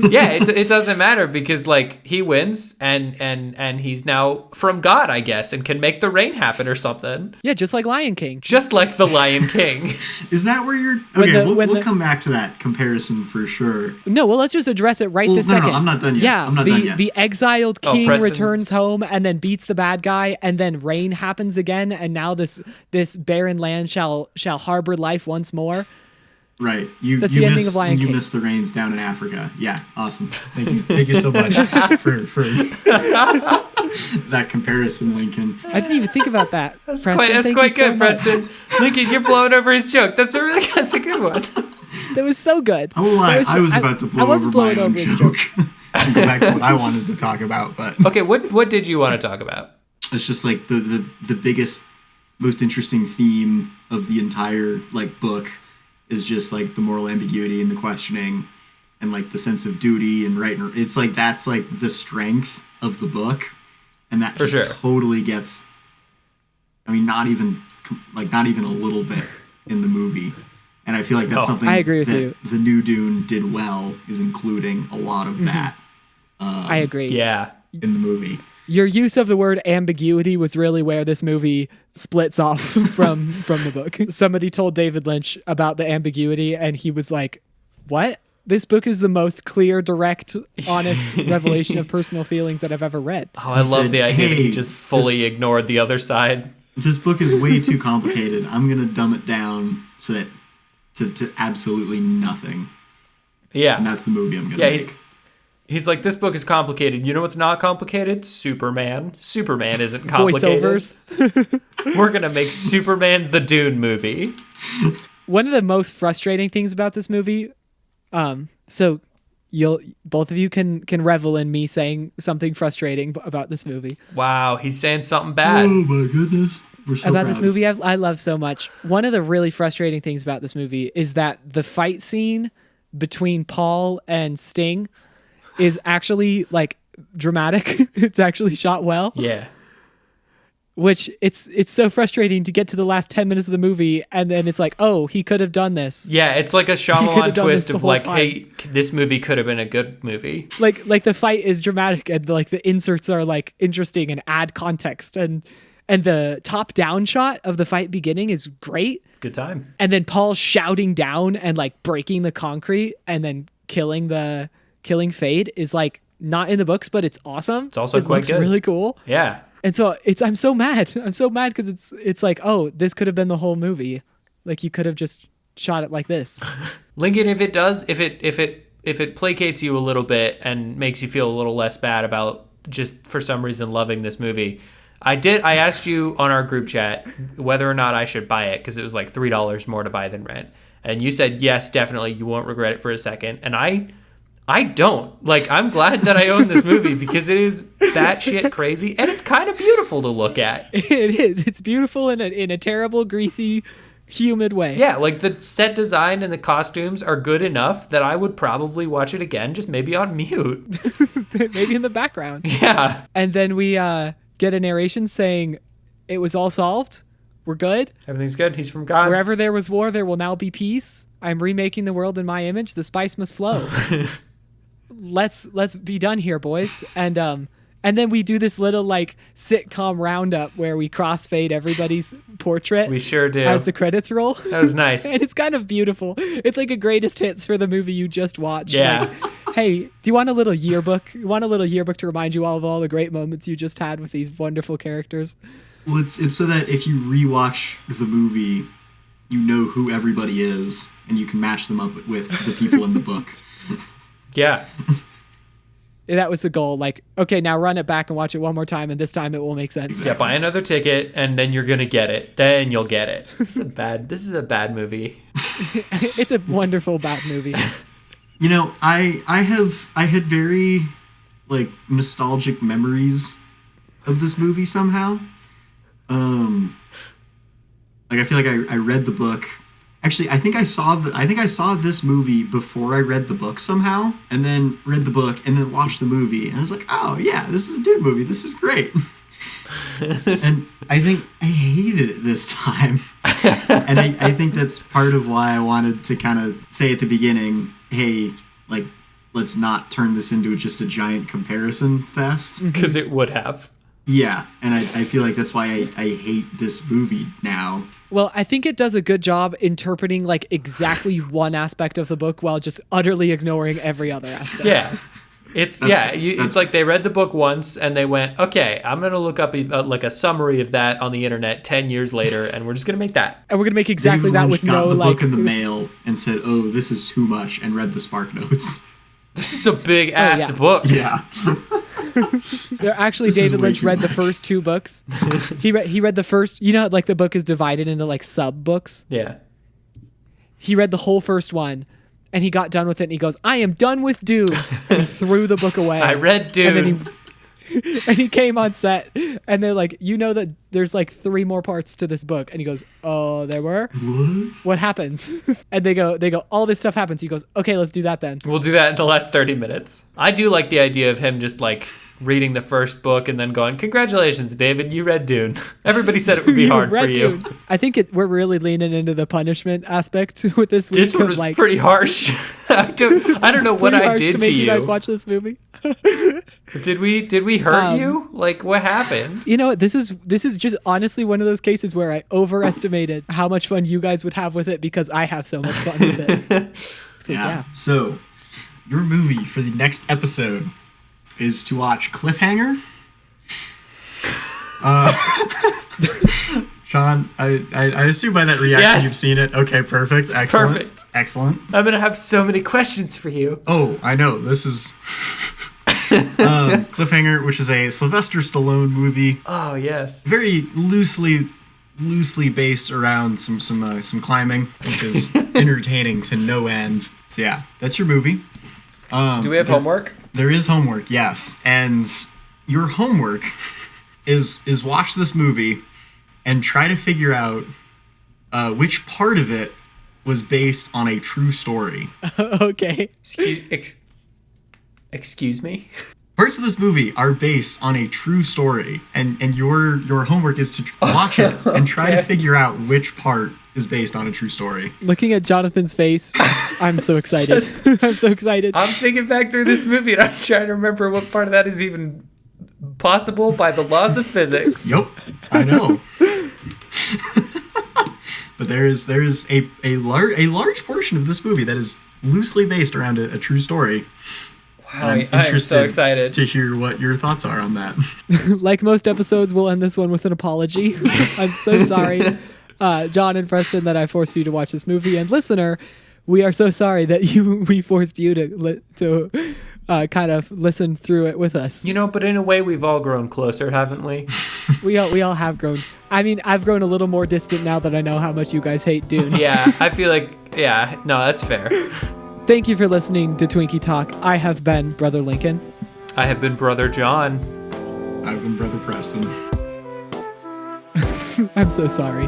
Yeah, it doesn't matter because like he wins and he's now from God, I guess, and can make the rain happen or something. yeah, just like Lion King. Just like the Lion King. Is that where you're... When Okay, the- when we'll the- come back to that comparison for sure. No, well, let's just address it right Well, this no, second. I'm not done yet. Yeah, I'm not the done yet. the exiled king Preston's- returns home and then beats the bad guy, and then rain happens again, and now this barren land shall harbor life once more. Right. You That's you the ending miss, of Lion you King. miss the rains down in Africa. Yeah, awesome. Thank you so much for that comparison, Lincoln. I didn't even think about that. That's Preston, quite thank good, you so much. Preston. Lincoln, you're blowing over his joke. That's a good one. That was so good. I won't lie, That I was about to blow I wasn't over my blowing own over his joke and go back to what I wanted to talk about, but Okay, what did you want to talk about? it's just like the biggest, most interesting theme of the entire like book is just like the moral ambiguity and the questioning and like the sense of duty and right. And it's like that's like the strength of the book, and that For just sure. totally gets. I mean, not even a little bit in the movie, and I feel like that's No. something I agree with that you. the new Dune did well, is including a lot of that I agree. Yeah. in the movie. Your use of the word ambiguity was really where this movie splits off from the book. Somebody told David Lynch about the ambiguity, and he was like, "What? This book is the most clear, direct, honest revelation of personal feelings that I've ever read." Oh, I love said, the idea that he "Hey, just fully ignored the other side. This book is way too complicated. I'm gonna dumb it down to absolutely nothing. Yeah. And that's the movie I'm going to make. He's like, this book is complicated. You know what's not complicated? Superman. Superman isn't complicated. Voiceovers. We're going to make Superman the Dune movie. One of the most frustrating things about this movie, so both of you can revel in me saying something frustrating about this movie. Wow, he's saying something bad. Oh my goodness. We're so about proud. this movie I love so much. One of the really frustrating things about this movie is that the fight scene between Paul and Sting is actually like dramatic. It's actually shot well. Yeah. Which it's so frustrating to get to the last 10 minutes of the movie and then it's like, oh, he could have done this. Yeah, it's like a Shyamalan twist of like, time. hey, this movie could have been a good movie. Like the fight is dramatic and like the inserts are like interesting and add context and the top down shot of the fight beginning is great. Good time. And then Paul shouting down and like breaking the concrete and then killing Fade is like not in the books, but it's awesome. It's also it quite looks good. Really cool. Yeah. And so I'm so mad. I'm so mad because it's like, oh, this could have been the whole movie. Like you could have just shot it like this. Lincoln, if it placates you a little bit and makes you feel a little less bad about just for some reason loving this movie, I asked you on our group chat whether or not I should buy it because it was like $3 more to buy than rent. And you said, yes, definitely. You won't regret it for a second. And I don't. Like, I'm glad that I own this movie because it is batshit crazy and it's kind of beautiful to look at. It is. It's beautiful in a terrible, greasy, humid way. Yeah, like the set design and the costumes are good enough that I would probably watch it again, just maybe on mute. Maybe in the background. Yeah. And then we get a narration saying, it was all solved. We're good. Everything's good. He's from God. Wherever there was war, there will now be peace. I'm remaking the world in my image. The spice must flow. Let's be done here, boys. And then we do this little like sitcom roundup where we crossfade everybody's portrait. We sure do. As the credits roll. That was nice. And it's kind of beautiful. It's like a greatest hits for the movie you just watched. Yeah. Like, hey, do you want a little yearbook? You want a little yearbook to remind you of all the great moments you just had with these wonderful characters? Well, it's so that if you rewatch the movie, you know who everybody is, and you can match them up with the people in the book. Yeah. That was the goal. Like, okay, now run it back and watch it one more time, and this time it will make sense. Exactly. Yeah, buy another ticket, and then you're gonna get it. Then you'll get it. This is a bad movie. It's a wonderful bad movie. You know, I had very like nostalgic memories of this movie somehow. Like I feel like I read the book. Actually, I think I saw this movie before I read the book somehow, and then read the book and then watched the movie, and I was like, oh yeah, this is a Dune movie. This is great. And I think I hated it this time, and I think that's part of why I wanted to kind of say at the beginning, hey, like, let's not turn this into just a giant comparison fest. Because it would have. Yeah, and I feel like that's why I hate this movie now. Well, I think it does a good job interpreting like exactly one aspect of the book while just utterly ignoring every other aspect. Yeah. It's like they read the book once and they went, okay, I'm going to look up like a summary of that on the internet 10 years later, and we're just going to make that. And we're going to make exactly David that Lynch with got no the like book in the mail and said, oh, this is too much, and read the Spark Notes. This is a big ass yeah. book. Yeah. Actually, This is David way Lynch too read the much. first two books. He read the first, you know, like the book is divided into like sub books. Yeah. He read the whole first one and he got done with it and he goes, I am done with Dune. And he threw the book away. I read Dune. And then he came on set and they're like, you know that there's like 3 more parts to this book. And he goes, oh, there were? What happens? And they go, all this stuff happens. He goes, okay, let's do that then. We'll do that in the last 30 minutes. I do like the idea of him just like reading the first book and then going, congratulations, David, you read Dune. Everybody said it would be hard for read you. Dune. I think we're really leaning into the punishment aspect with this week. This one was like, pretty harsh. I don't know what pretty I harsh did to make to you you. guys watch this movie. Did we hurt you? Like, what happened? You know, this is just honestly one of those cases where I overestimated how much fun you guys would have with it because I have so much fun with it. So, yeah. So, your movie for the next episode is to watch Cliffhanger. Sean, I assume by that reaction Yes. you've seen it. Okay, perfect. Excellent. perfect. Excellent. I'm gonna have so many questions for you. Oh, I know. This is Cliffhanger, which is a Sylvester Stallone movie, Oh yes. very loosely based around some climbing, which is entertaining to no end. So yeah, that's your movie. Do we have homework? There is homework, yes, and your homework is watch this movie and try to figure out which part of it was based on a true story. Okay. Excuse me? Parts of this movie are based on a true story, and your homework is to watch it and try to figure out which part is based on a true story. Looking at Jonathan's face, I'm so excited. I'm so excited. I'm thinking back through this movie and I'm trying to remember what part of that is even possible by the laws of physics. Yep, I know. But there is a large portion of this movie that is loosely based around a true story. Wow, I am so excited to hear what your thoughts are on that. Like most episodes, we'll end this one with an apology. I'm so sorry, John and Preston, that I forced you to watch this movie. And listener, we are so sorry that we forced you to kind of listen through it with us. You know, but in a way, we've all grown closer, haven't we? We all have grown. I mean, I've grown a little more distant now that I know how much you guys hate Dune. Yeah, I feel like, yeah, no, that's fair. Thank you for listening to Twinkie Talk. I have been Brother Lincoln. I have been Brother Jon. I've been Brother Preston. I'm so sorry.